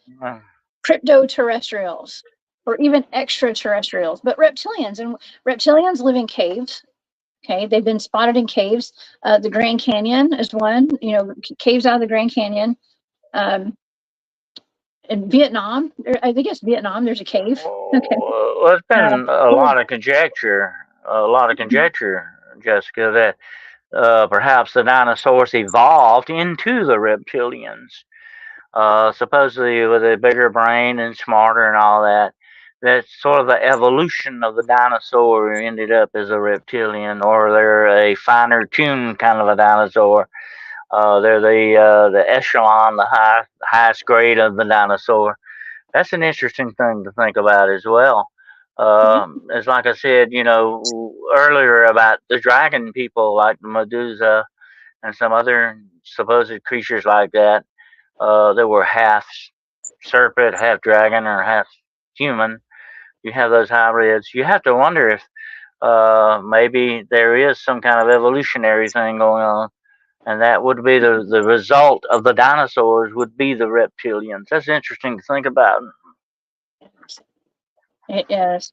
cryptoterrestrials or even extraterrestrials, but reptilians live in caves. Okay, they've been spotted in caves. The Grand Canyon is one. Caves out of the Grand Canyon. In Vietnam, I think it's Vietnam. There's a cave. Okay. Well, there's been a lot of conjecture, Jessica, that perhaps the dinosaurs evolved into the reptilians, supposedly with a bigger brain and smarter and all that. That's sort of the evolution of the dinosaur ended up as a reptilian, or they're a finer tuned kind of a dinosaur. They're the echelon, the highest grade of the dinosaur. That's an interesting thing to think about as well. Mhm. It's like I said, earlier about the dragon people, like Medusa and some other supposed creatures like that. That were half serpent, half dragon, or half human. You have those hybrids. You have to wonder if maybe there is some kind of evolutionary thing going on, and that would be the result of the dinosaurs would be the reptilians. That's interesting to think about. It is.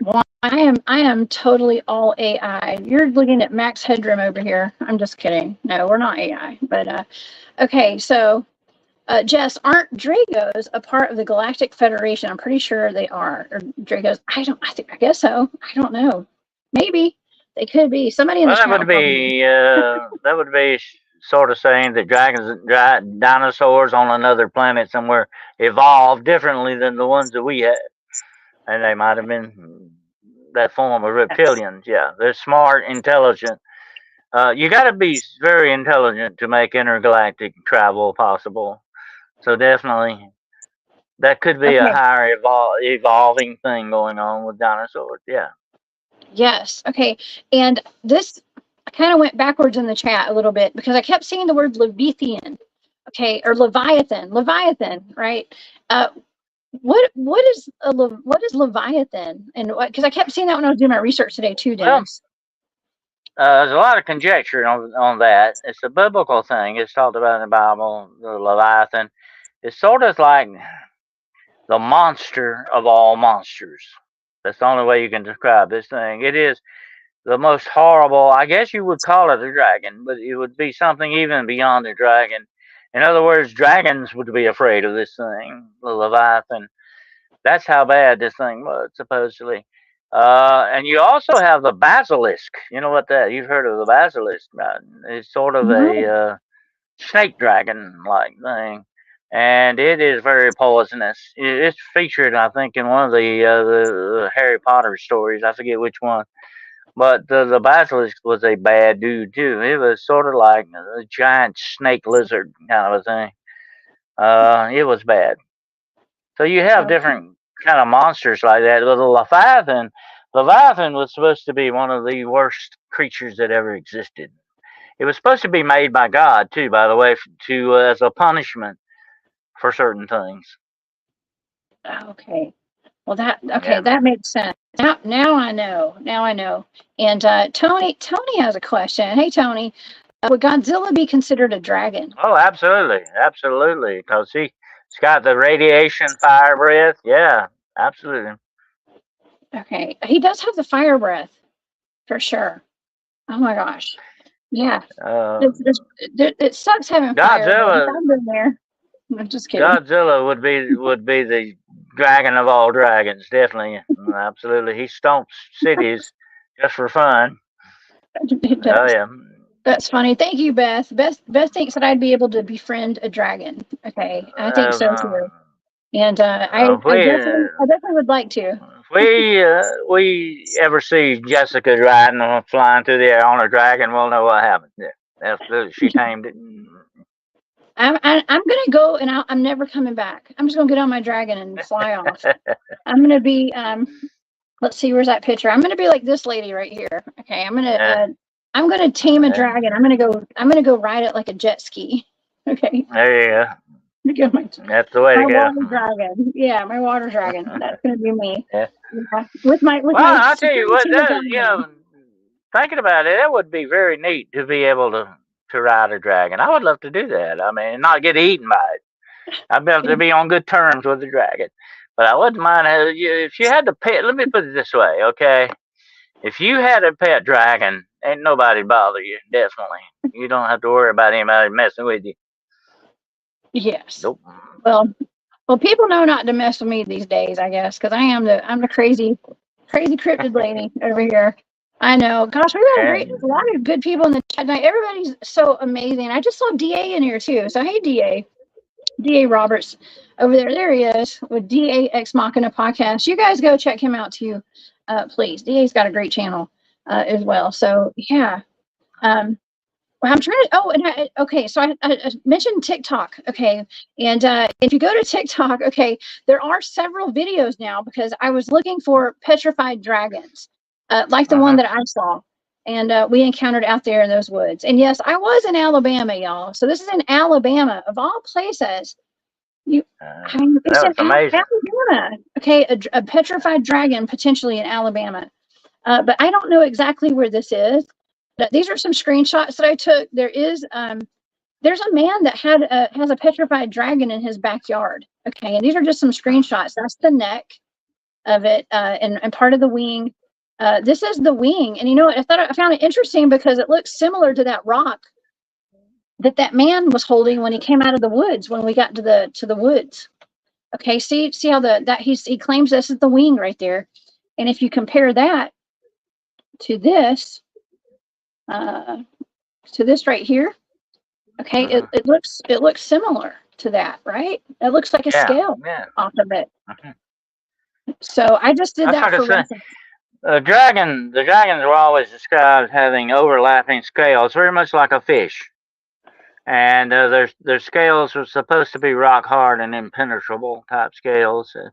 Well, I am totally all AI. You're looking at Max Headroom over here. I'm just kidding. No, we're not AI. But okay, so Jess, aren't Dragos a part of the Galactic Federation? I'm pretty sure they are. Or Dragos. I guess so. I don't know. Maybe they could be. Somebody in the Well, chat will probably know. that would be sort of saying that dinosaurs on another planet somewhere evolved differently than the ones that we had, and they might have been that form of Yes. reptilians. Yeah, they're smart, intelligent. You got to be very intelligent to make intergalactic travel possible. So definitely, that could be a Okay. higher evolving thing going on with dinosaurs. Yeah. Yes. Okay. And this, I kind of went backwards in the chat a little bit because I kept seeing the word Leviathan. Okay, or Leviathan, right? Uh, what is Leviathan, and what? Because I kept seeing that when I was doing my research today too, Well, Dennis. there's a lot of conjecture on that. It's a biblical thing. It's talked about in the Bible, the Leviathan. It's sort of like the monster of all monsters. That's the only way you can describe this thing. It is the most horrible. I guess you would call it a dragon, but it would be something even beyond a dragon. In other words, dragons would be afraid of this thing, the Leviathan. That's how bad this thing was, supposedly. And you also have the basilisk. You know what that? You've heard of the basilisk, right? It's sort of a No. snake dragon like thing, and it is very poisonous. It's featured, I think, in one of the Harry Potter stories. I forget which one. But the basilisk was a bad dude too. It was sort of like a giant snake lizard kind of a thing. It was bad. So you have Okay. different kind of monsters like that. But the Leviathan was supposed to be one of the worst creatures that ever existed. It was supposed to be made by God too, by the way, to as a punishment for certain things. Okay. Well, Yeah. that makes sense. Now I know. Now I know. And Tony has a question. Hey, Tony, would Godzilla be considered a dragon? Oh, absolutely, absolutely. Because it's got the radiation, fire breath. Yeah, absolutely. Okay, he does have the fire breath for sure. Oh my gosh. Yeah. Uh, It sucks having fire, but Godzilla, I've been there. I'm just kidding. Godzilla would be the dragon of all dragons, definitely, absolutely. He stomps cities just for fun. It Oh does. yeah. That's funny. Thank you, Beth. Beth thinks that I'd be able to befriend a dragon. Okay, I think Uh, so uh, too. And uh, if we I definitely would like to. we ever see Jessica riding or flying through the air on a dragon, we'll know what happened. Yeah, absolutely. She tamed it. I'm gonna go, and I'm never coming back. I'm just gonna get on my dragon and fly off. I'm gonna be let's see, where's that picture? I'm gonna be like this lady right here. Okay, Yeah, I'm gonna tame a yeah. dragon. I'm gonna go ride it like a jet ski. Okay. There you go. Look at That's the way to my go. water dragon. Yeah, my water dragon. That's gonna be me. Yeah. Yeah. With my Well, I'll tell you what. security Dogman. Thinking about it, that would be very neat to be able to ride a dragon. I would love to do that. I mean, not get eaten by it. I'd be able to be on good terms with the dragon. But I wouldn't mind if you had to pet. Let me put it this way, okay? If you had a pet dragon, ain't nobody bother you. Definitely, you don't have to worry about anybody messing with you. Yes. Nope. Well, people know not to mess with me these days, I guess, because I'm the crazy cryptid lady over here. I know. Gosh, we've got And a lot of good people in the chat tonight. Everybody's so amazing. I just saw DA in here too. So hey, DA Roberts over there. There he is with DA Ex Machina podcast. You guys go check him out too, please. DA's got a great channel as well. So yeah. Um, I'm trying to. Oh, and okay. So I mentioned TikTok. Okay, and if you go to TikTok, okay, there are several videos now because I was looking for petrified dragons, like the one that I saw, and we encountered out there in those woods. And yes, I was in Alabama, y'all. So this is in Alabama, of all places. I mean, it's That in was amazing. Alabama. Okay, a petrified dragon potentially in Alabama, but I don't know exactly where this is. These are some screenshots that I took. There's a man that has a petrified dragon in his backyard. Okay, and these are just some screenshots. That's the neck of it, and part of the wing. This is the wing, and you know what? I found it interesting because it looks similar to that rock that man was holding when he came out of the woods when we got to the woods. Okay, see how he claims this is the wing right there, and if you compare that to this right here, okay, it looks similar to that, right? It looks like a scale off of it. So I just did that for reference. The dragons were always described as having overlapping scales, very much like a fish. And their scales were supposed to be rock hard and impenetrable type scales. It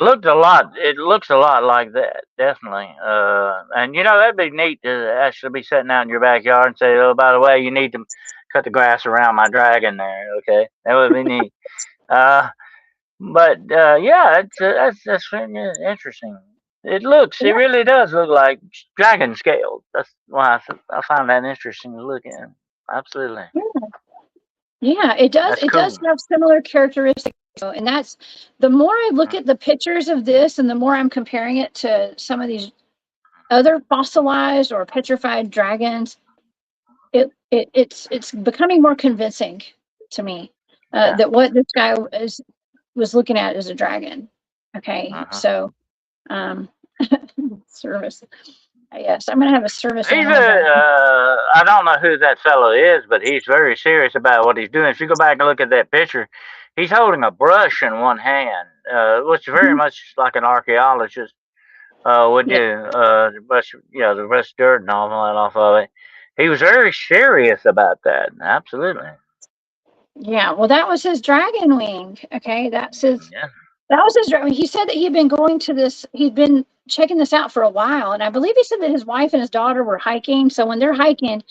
looks a lot like that, definitely. And you know, that'd be neat to actually be sitting out in your backyard and say, "Oh, by the way, you need to cut the grass around my dragon there." Okay, that would be neat. But yeah, that's really interesting. It really does look like dragon scales. That's why I find that interesting to look at. Absolutely. Yeah, it does. That's It cool. does have similar characteristics, and that's the more I look at the pictures of this, and the more I'm comparing it to some of these other fossilized or petrified dragons. It's becoming more convincing to me that what this guy was looking at is a dragon. Okay, so service. Yes, I'm gonna have a service. I don't know who that fellow is, but he's very serious about what he's doing. If you go back and look at that picture, he's holding a brush in one hand, which is very much like an archaeologist would do. Brush, the brush dirt and all that off of it. He was very serious about that. Absolutely. Yeah, well, that was his dragon wing. Okay, that's his. Yeah. That was his dragon. He said that he'd been going to this. He'd been checking this out for a while, and I believe he said that his wife and his daughter were hiking. So when they're hiking,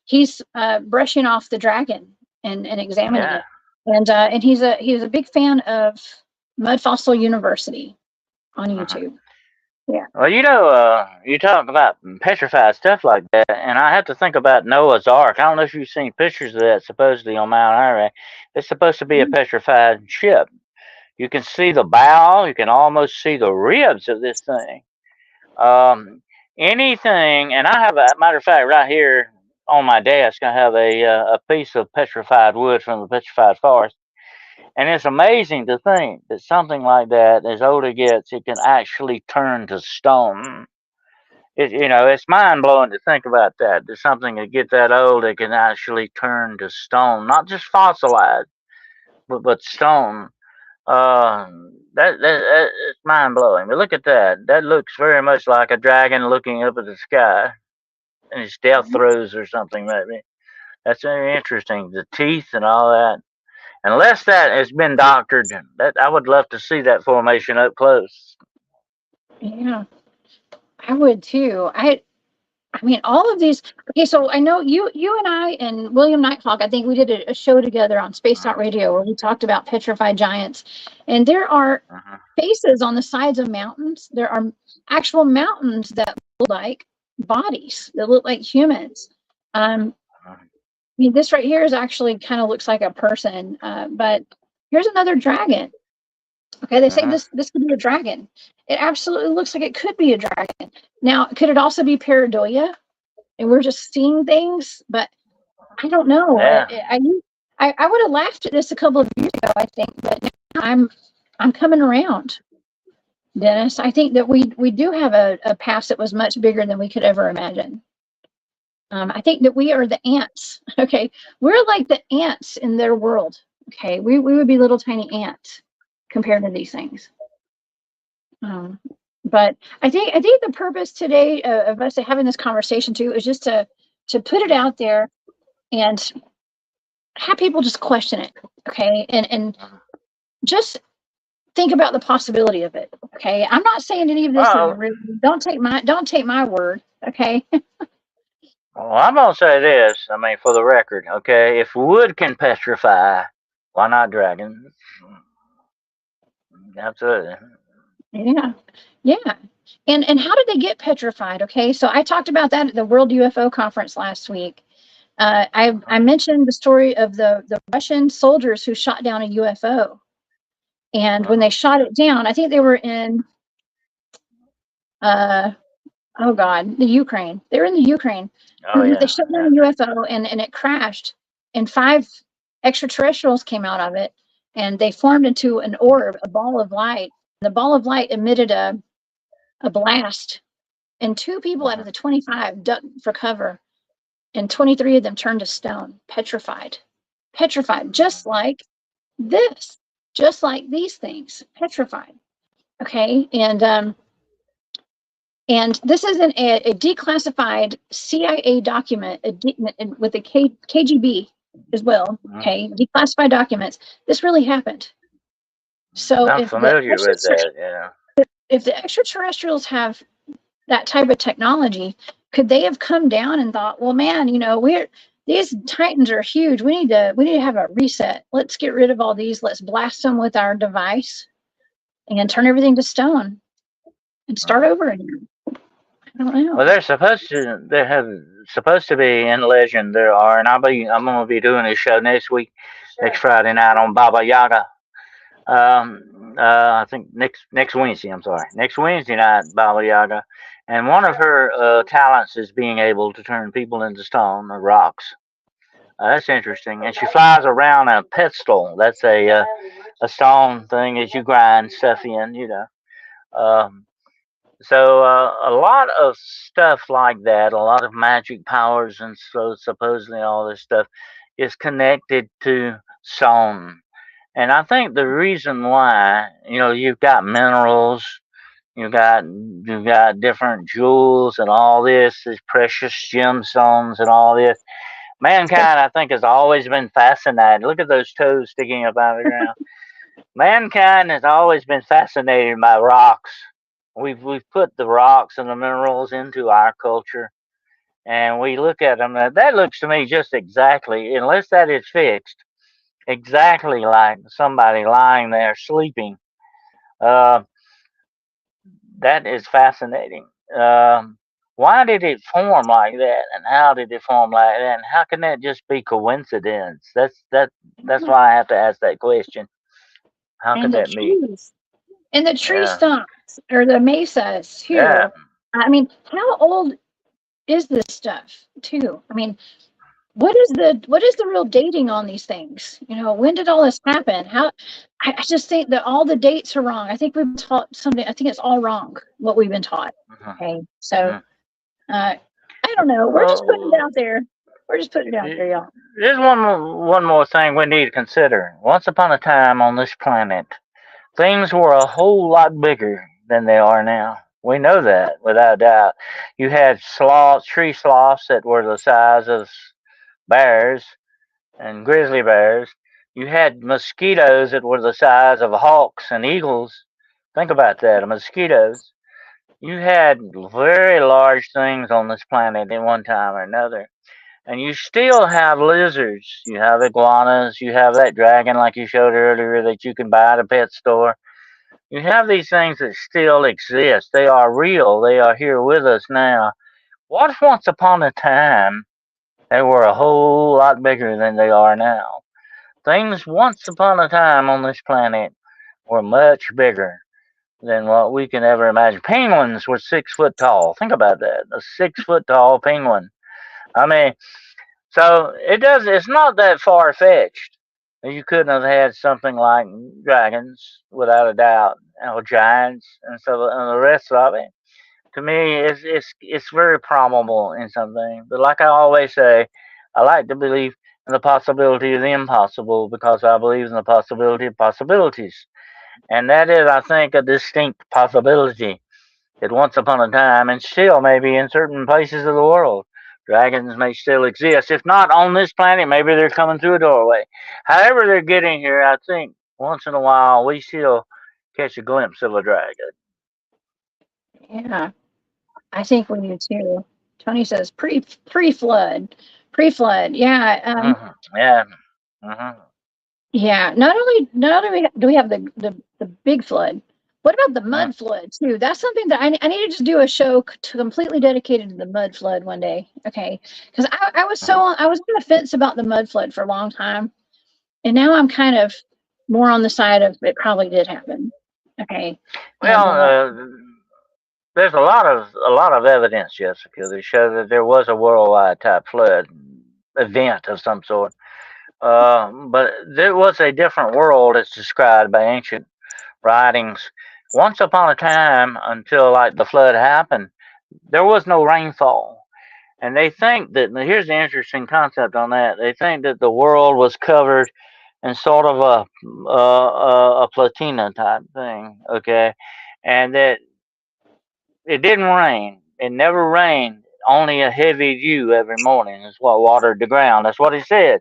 he's brushing off the dragon and examining it. And he's a big fan of Mud Fossil University on YouTube. Yeah. Well, you talk about petrified stuff like that, and I have to think about Noah's Ark. I don't know if you've seen pictures of that supposedly on Mount Ararat. It's supposed to be a petrified ship. You can see the bow. You can almost see the ribs of this thing. Anything, and I have a matter of fact right here on my desk. I have a piece of petrified wood from the petrified forest, and it's amazing to think that something like that, as old it gets, it can actually turn to stone. It's mind blowing to think about that. There's something that gets that old that can actually turn to stone, not just fossilized, but stone. It's mind blowing. But look at that. That looks very much like a dragon looking up at the sky, and his death throes or something maybe. That's very interesting. The teeth and all that. Unless that has been doctored, that I would love to see that formation up close. Yeah, I would too. I mean, all of these. Okay, so I know you and I and William Nighthawk, I think we did a show together on Space Out Radio where we talked about petrified giants. And there are faces on the sides of mountains. There are actual mountains that look like bodies, that look like humans. I mean, this right here is actually kind of looks like a person, but here's another dragon. Okay, they say this could be a dragon. It absolutely looks like it could be a dragon. Now, could it also be pareidolia? And we're just seeing things, but I don't know. Yeah. I would have laughed at this a couple of years ago, I think, but now I'm coming around, Dennis. I think that we do have a past that was much bigger than we could ever imagine. I think that we are the ants. Okay, we're like the ants in their world. Okay, we would be little tiny ants compared to these things. But I think the purpose today of us having this conversation too is just to to put it out there and have people just question it, okay? And just think about the possibility of it, okay? I'm not saying any of this is real. Don't take my word, okay? Well, I'm gonna say this. I mean, for the record, okay, if wood can petrify, why not dragons? Absolutely. Yeah. And how did they get petrified? Okay, so I talked about that at the World UFO Conference last week. I mentioned the story of the Russian soldiers who shot down a UFO, and when they shot it down, I think they were in the Ukraine. They were in the Ukraine. Oh yeah. They shot down a UFO and it crashed, and 5 extraterrestrials came out of it, and they formed into an orb, a ball of light. The ball of light emitted a blast, and 2 people out of the 25 ducked for cover, and 23 of them turned to stone, petrified, just like this, just like these things, petrified. Okay, and this isn't a declassified CIA document with the KGB as well. Okay, declassified documents. This really happened. So I'm familiar with that. Yeah. If the extraterrestrials have that type of technology, could they have come down and thought, well, man, these titans are huge. We need to have a reset. Let's get rid of all these. Let's blast them with our device and turn everything to stone and start over again. I don't know. Well, they're supposed to be in legend. There are, and I'm going to be doing a show next Friday night on Baba Yaga. I think next Wednesday. I'm sorry, next Wednesday night, Baba Yaga, and one of her talents is being able to turn people into stone or rocks. That's interesting. And she flies around a pedestal. That's a stone thing as you grind stuff in. So a lot of stuff like that, a lot of magic powers, and so supposedly all this stuff is connected to stone. And I think the reason why, you've got minerals, you've got different jewels and all this, these precious gemstones and all this. Mankind, I think, has always been fascinated. Look at those toes sticking up out of the ground. Mankind has always been fascinated by rocks. We've put the rocks and the minerals into our culture, and we look at them. That looks to me just exactly, unless that is fixed, exactly like somebody lying there sleeping. That is fascinating. Why did it form like that, and how did it form like that, and how can that just be coincidence? That's why I have to ask that question. How can that be? And the tree stumps or the mesas too. Yeah. I mean, how old is this stuff too? I mean, what is the real dating on these things? When did all this happen? I just think that all the dates are wrong. I think we've been taught something. I think it's all wrong what we've been taught. Okay, so I don't know. We're just putting it out there. Y'all. There's one more thing we need to consider. Once upon a time on this planet, things were a whole lot bigger than they are now. We know that without a doubt. You had tree sloths that were the size of bears and grizzly bears. You had mosquitoes that were the size of hawks and eagles. Think about that, mosquitoes. You had very large things on this planet at one time or another. And you still have lizards. You have iguanas. You have that dragon like you showed earlier that you can buy at a pet store. You have these things that still exist. They are real. They are here with us now. What if once upon a time they were a whole lot bigger than they are now? Things once upon a time on this planet were much bigger than what we can ever imagine. Penguins were 6 foot tall. Think about that. A 6 foot tall penguin. I mean, so it's not that far fetched. You couldn't have had something like dragons, without a doubt, or giants, and the rest of it. To me, it's very probable in something. But like I always say, I like to believe in the possibility of the impossible because I believe in the possibility of possibilities, and that is, I think, a distinct possibility that once upon a time, and still maybe in certain places of the world, Dragons may still exist. If not on this planet, maybe they're coming through a doorway. However they're getting here, I think once in a while we still catch a glimpse of a dragon. Yeah, I think we do too. Tony says pre-flood, pre-flood. Yeah, Yeah. Mm-hmm. yeah. Not only do we have the big flood. What about the Mm-hmm. mud flood too? That's something that I need to just do a show completely dedicated to the mud flood one day. Okay, because I was on the fence about the mud flood for a long time, and now I'm kind of more on the side of it probably did happen. Okay, and Well, there's a lot of evidence, Jessica, that show that there was a worldwide type flood event of some sort. But there was a different world as described by ancient writings. Once upon a time, until like the flood happened, there was no rainfall. And they think that, here's the interesting concept on that. They think that the world was covered in sort of a platina type thing, okay? And that it didn't rain. It never rained. Only a heavy dew every morning is what watered the ground. That's what he said.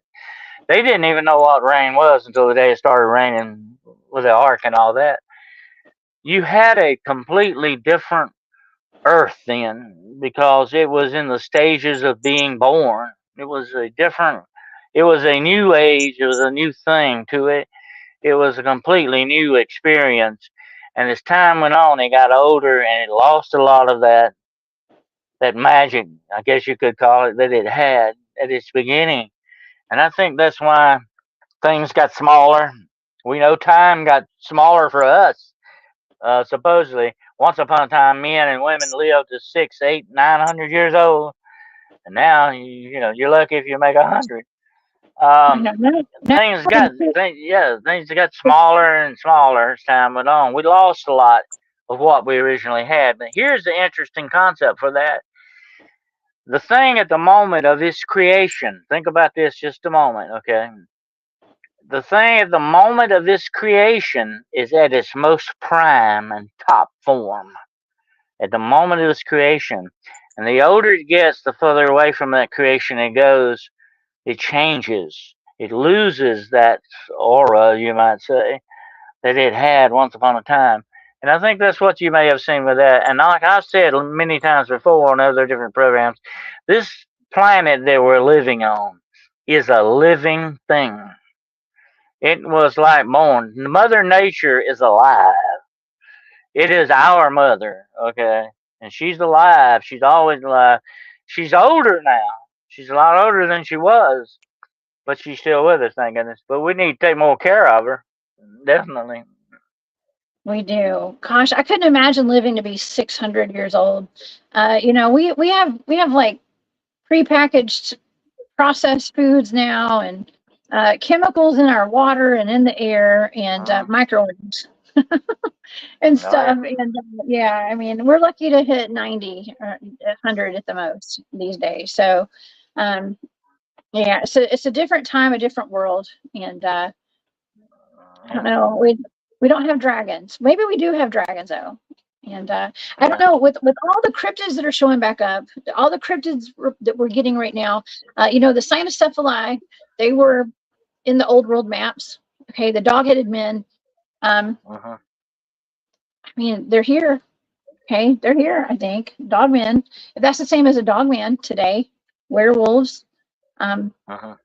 They didn't even know what rain was until the day it started raining with the ark and all that. You had a completely different earth then because it was in the stages of being born. It was a new age, it was a new thing to it. It was a completely new experience. And as time went on, it got older and it lost a lot of that magic, I guess you could call it, that it had at its beginning. And I think that's why things got smaller. We know time got smaller for us. Supposedly, once upon a time, men and women lived to 6, 8, 900 years old, and now you're lucky if you make 100. I know now Things got smaller and smaller as time went on. We lost a lot of what we originally had. But here's the interesting concept for that. The thing at the moment of its creation, think about this just a moment, okay? The thing at the moment of this creation is at its most prime and top form. At the moment of its creation. And the older it gets, the further away from that creation it goes. It changes. It loses that aura, you might say, that it had once upon a time. And I think that's what you may have seen with that. And like I've said many times before on other different programs, this planet that we're living on is a living thing. It was like born. Mother Nature is alive. It is our mother, okay? And she's alive. She's always alive. She's older now. She's a lot older than she was, but she's still with us, thank goodness. But we need to take more care of her, definitely. we do. Gosh, I couldn't imagine living to be 600 years old. We have like prepackaged processed foods now, and chemicals in our water and in the air, and microwaves and Oh, yeah. stuff. And yeah, I mean, we're lucky to hit 90 or 100 at the most these days. So, yeah, so it's a different time, a different world, and I don't know. We don't have dragons. Maybe we do have dragons though. And I don't know, with all the cryptids that are showing back up, all the cryptids that we're getting right now, the cynocephali, they were in the old world maps. Okay, the dog-headed men. Uh-huh. I mean, they're here. Okay, they're here. I think dogmen. If that's the same as a dogman today, werewolves. Uh-huh.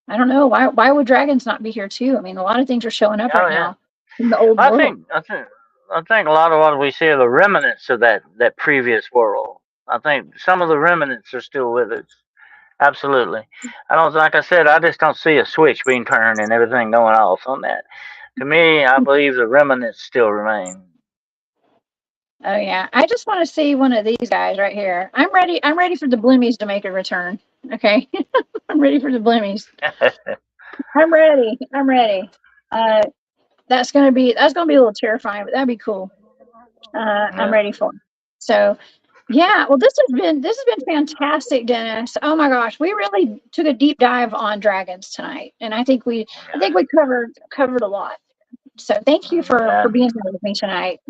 I don't know why would dragons not be here too? I mean, a lot of things are showing up Oh, right yeah. now in the old I world. think I think I think a lot of what we see are the remnants of that previous world. I think some of the remnants are still with us. Absolutely. I don't like I said, I just don't see a switch being turned and everything going off on that. To me, I believe the remnants still remain. Oh yeah, I just want to see one of these guys right here. I'm ready. I'm ready for the bloomies to make a return. Okay, I'm ready for the bloomies. I'm ready. I'm ready. Uh, that's gonna be a little terrifying, but that'd be cool. I'm Yeah. ready for it. So, yeah. Well, this has been fantastic, Dennis. Oh my gosh, we really took a deep dive on dragons tonight, and I think we covered a lot. So, thank you for Yeah. being here with me tonight.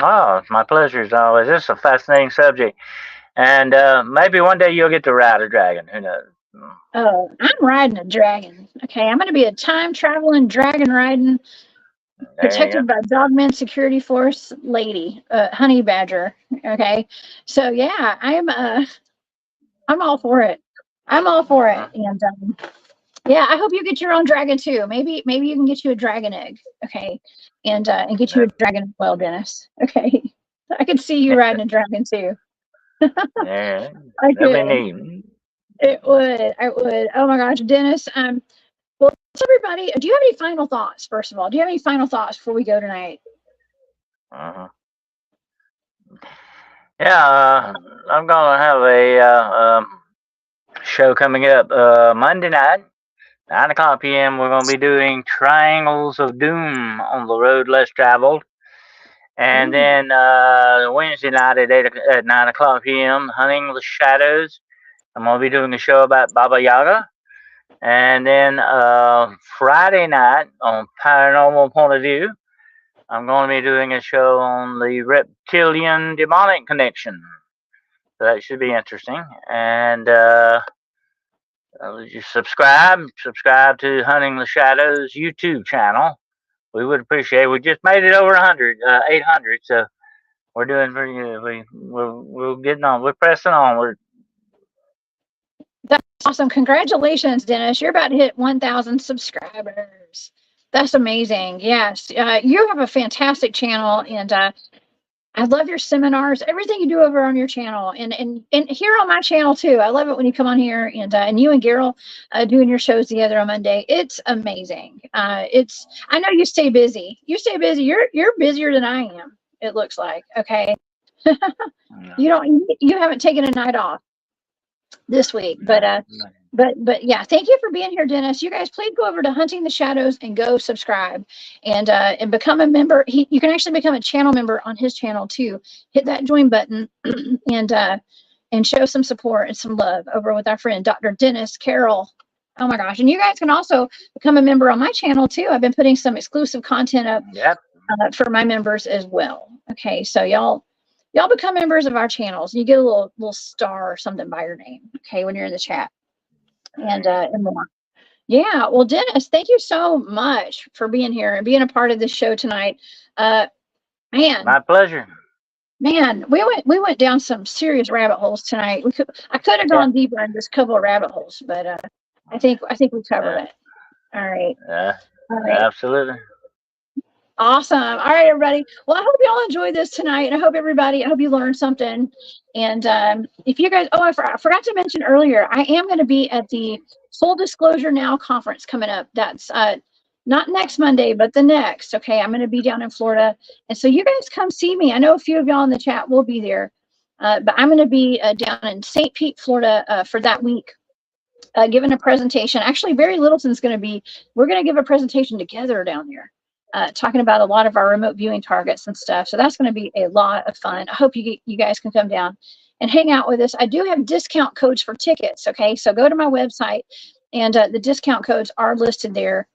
Oh, it's my pleasure as always. This is a fascinating subject. And maybe one day you'll get to ride a dragon. Who knows? Oh, I'm riding a dragon. Okay, I'm going to be a time traveling dragon riding, There you protected by Dogman security force lady, honey badger. Okay, so yeah, I'm all for it. I'm all for go. it, and yeah, I hope you get your own dragon too. Maybe you can get you a dragon egg. Okay, and get you a dragon as well, Dennis. Okay, I could see you riding a dragon too. Yeah, I that'll be could. neat. It would. I would. Oh my gosh, Dennis. Well, tell everybody. Do you have any final thoughts? First of all, do you have any final thoughts before we go tonight? Uh-huh. Yeah, I'm gonna have a show coming up Monday night, 9 o'clock p.m. We're gonna be doing Triangles of Doom on the road less traveled, and then Wednesday night at 9 o'clock p.m. Hunting the Shadows. I'm gonna be doing a show about Baba Yaga, and then Friday night on Paranormal Point of View. I'm going to be doing a show on the reptilian demonic connection. So that should be interesting. And just subscribe to Hunting the Shadows YouTube channel. We would appreciate it. We just made it over 800. So we're doing pretty good. We're getting on. We're pressing on. That's awesome. Congratulations, Dennis. You're about to hit 1,000 subscribers. That's amazing. Yes, you have a fantastic channel, and I love your seminars, everything you do over on your channel, and here on my channel too. I love it when you come on here, and you and Carroll doing your shows together on Monday. It's amazing. I know you stay busy. You stay busy. You're busier than I am. It looks like. Okay. You haven't taken a night off this week, but yeah, thank you for being here, Dennis. You guys, please go over to Hunting the Shadows and go subscribe and become a member. You can actually become a channel member on his channel too. Hit that join button and show some support and some love over with our friend Dr. Dennis Carroll. Oh my gosh. And you guys can also become a member on my channel too. I've been putting some exclusive content up for my members as well. Okay, so y'all become members of our channels. You get a little star or something by your name, okay, when you're in the chat. And more. Yeah, well, Dennis, thank you so much for being here and being a part of this show tonight. Man, my pleasure. Man, we went down some serious rabbit holes tonight. I could have gone deeper in just a couple of rabbit holes, but I think we covered it. All right. All right. Absolutely. Awesome. All right, everybody. Well, I hope you all enjoyed this tonight. I hope you learned something. And if you guys, I forgot to mention earlier, I am going to be at the Full Disclosure Now conference coming up. That's not next Monday, but the next. Okay, I'm going to be down in Florida. And so you guys come see me. I know a few of y'all in the chat will be there. But I'm going to be down in St. Pete, Florida for that week. Giving a presentation. Actually, Barry Littleton's going to be, we're going to give a presentation together down there. Talking about a lot of our remote viewing targets and stuff. So that's going to be a lot of fun. I hope you guys can come down and hang out with us. I do have discount codes for tickets. Okay, so go to my website, and the discount codes are listed there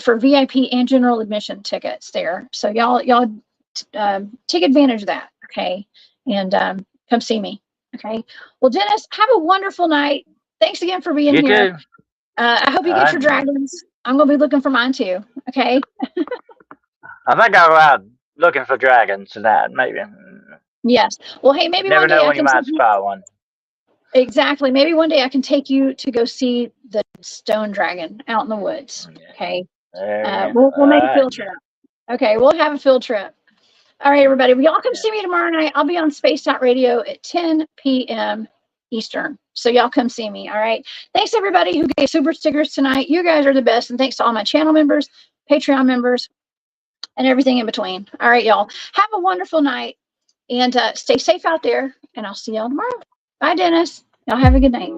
for VIP and general admission tickets there. So y'all take advantage of that. Okay, and come see me. Okay. Well, Dennis, have a wonderful night. Thanks again for being here. Too. I hope you get your dragons. I'm going to be looking for mine too. Okay. I think I'll go out looking for dragons tonight, maybe. Yes. Well, hey, maybe never one day know I when can you might spot one. Exactly. Maybe one day I can take you to go see the stone dragon out in the woods. Okay. We'll make a field trip. Okay. We'll have a field trip. All right, everybody. Well, y'all come see me tomorrow night. I'll be on Space Dot Radio at 10 p.m. Eastern. So y'all come see me. All right. Thanks everybody who gave super stickers tonight. You guys are the best. And thanks to all my channel members, Patreon members, and everything in between. All right, y'all. Have a wonderful night and stay safe out there. And I'll see y'all tomorrow. Bye, Dennis. Y'all have a good night.